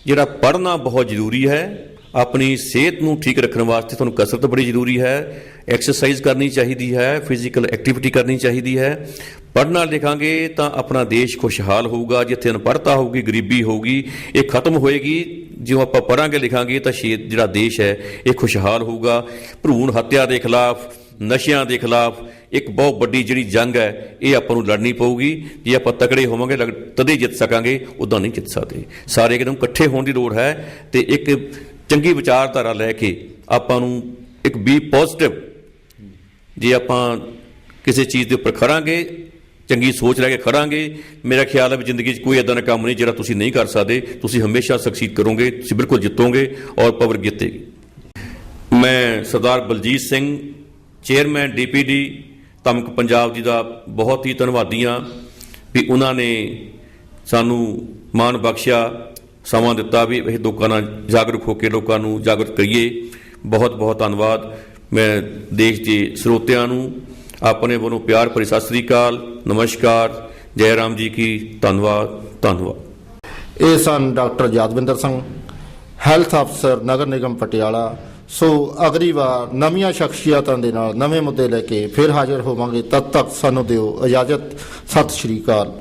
ਜਿਹੜਾ ਪੜ੍ਹਨਾ ਬਹੁਤ ਜ਼ਰੂਰੀ ਹੈ। ਆਪਣੀ ਸਿਹਤ ਨੂੰ ਠੀਕ ਰੱਖਣ ਵਾਸਤੇ ਤੁਹਾਨੂੰ ਕਸਰਤ ਬੜੀ ਜ਼ਰੂਰੀ ਹੈ, ਐਕਸਰਸਾਈਜ਼ ਕਰਨੀ ਚਾਹੀਦੀ ਹੈ, ਫਿਜ਼ੀਕਲ ਐਕਟੀਵਿਟੀ ਕਰਨੀ ਚਾਹੀਦੀ ਹੈ। ਪੜ੍ਹਨਾ ਲਿਖਾਂਗੇ ਤਾਂ ਆਪਣਾ ਦੇਸ਼ ਖੁਸ਼ਹਾਲ ਹੋਊਗਾ। ਜਿੱਥੇ ਅਨਪੜ੍ਹਤਾ ਹੋਊਗੀ, ਗਰੀਬੀ ਹੋਊਗੀ, ਇਹ ਖਤਮ ਹੋਏਗੀ। ਜਿਉਂ ਆਪਾਂ ਪੜ੍ਹਾਂਗੇ ਲਿਖਾਂਗੇ ਤਾਂ ਜਿਹੜਾ ਦੇਸ਼ ਹੈ ਇਹ ਖੁਸ਼ਹਾਲ ਹੋਊਗਾ। ਭਰੂਣ ਹੱਤਿਆ ਦੇ ਖਿਲਾਫ, ਨਸ਼ਿਆਂ ਦੇ ਖਿਲਾਫ ਇੱਕ ਬਹੁਤ ਵੱਡੀ ਜਿਹੜੀ ਜੰਗ ਹੈ ਇਹ ਆਪਾਂ ਨੂੰ ਲੜਨੀ ਪਊਗੀ। ਜੇ ਆਪਾਂ ਤਕੜੇ ਹੋਵਾਂਗੇ ਤਦੇ ਜਿੱਤ ਸਕਾਂਗੇ, ਉੱਦਾਂ ਨਹੀਂ ਜਿੱਤ ਸਕਦੇ। ਸਾਰੇ ਇੱਕਦਮ ਇਕੱਠੇ ਹੋਣ ਦੀ ਲੋੜ ਹੈ ਤੇ ਇੱਕ ਚੰਗੀ ਵਿਚਾਰਧਾਰਾ ਲੈ ਕੇ ਆਪਾਂ ਨੂੰ ਇੱਕ ਬੀ ਪੋਜ਼ਿਟਿਵ, ਜੇ ਆਪਾਂ ਕਿਸੇ ਚੀਜ਼ ਦੇ ਉੱਪਰ ਖੜਾਂਗੇ, ਚੰਗੀ ਸੋਚ ਲੈ ਕੇ ਖੜਾਂਗੇ, ਮੇਰਾ ਖਿਆਲ ਹੈ ਵੀ ਜ਼ਿੰਦਗੀ 'ਚ ਕੋਈ ਇੱਦਾਂ ਦਾ ਕੰਮ ਨਹੀਂ ਜਿਹੜਾ ਤੁਸੀਂ ਨਹੀਂ ਕਰ ਸਕਦੇ। ਤੁਸੀਂ ਹਮੇਸ਼ਾ ਸਕਸੀਡ ਕਰੋਗੇ, ਤੁਸੀਂ ਬਿਲਕੁਲ ਜਿੱਤੋਗੇ ਔਰ ਪਾਵਰ ਜਿੱਤੇਗੀ। ਮੈਂ ਸਰਦਾਰ ਬਲਜੀਤ ਸਿੰਘ, ਚੇਅਰਮੈਨ DPD ਧਮਕ ਪੰਜਾਬ ਜੀ ਦਾ ਬਹੁਤ ਹੀ ਧੰਨਵਾਦੀ ਹਾਂ ਵੀ ਉਹਨਾਂ ਨੇ ਸਾਨੂੰ ਮਾਣ ਬਖਸ਼ਿਆ, ਸਮਾਂ ਦਿੱਤਾ ਵੀ ਇਹ ਲੋਕਾਂ ਨਾਲ ਜਾਗਰੂਕ ਹੋ ਕੇ ਲੋਕਾਂ ਨੂੰ ਜਾਗਰੂਕ ਕਰੀਏ। ਬਹੁਤ ਬਹੁਤ ਧੰਨਵਾਦ। ਮੈਂ ਦੇਸ਼ ਦੇ ਸਰੋਤਿਆਂ ਨੂੰ ਆਪਣੇ ਵੱਲੋਂ ਪਿਆਰ ਭਰੀ ਸਤਿ ਸ੍ਰੀ ਅਕਾਲ, ਨਮਸਕਾਰ, ਜੈ ਰਾਮ ਜੀ ਕੀ। ਧੰਨਵਾਦ। ਇਹ ਸਨ ਡਾਕਟਰ ਯਾਦਵਿੰਦਰ ਸਿੰਘ, ਹੈਲਥ ਅਫਸਰ ਨਗਰ ਨਿਗਮ ਪਟਿਆਲਾ। ਸੋ ਅਗਲੀ ਵਾਰ ਨਵੀਆਂ ਸ਼ਖਸੀਅਤਾਂ ਦੇ ਨਾਲ ਨਵੇਂ ਮੁੱਦੇ ਲੈ ਕੇ ਫਿਰ ਹਾਜ਼ਰ ਹੋਵਾਂਗੇ। ਤਦ ਤੱਕ ਸਾਨੂੰ ਦਿਓ ਇਜਾਜ਼ਤ। ਸਤਿ ਸ਼੍ਰੀ ਅਕਾਲ।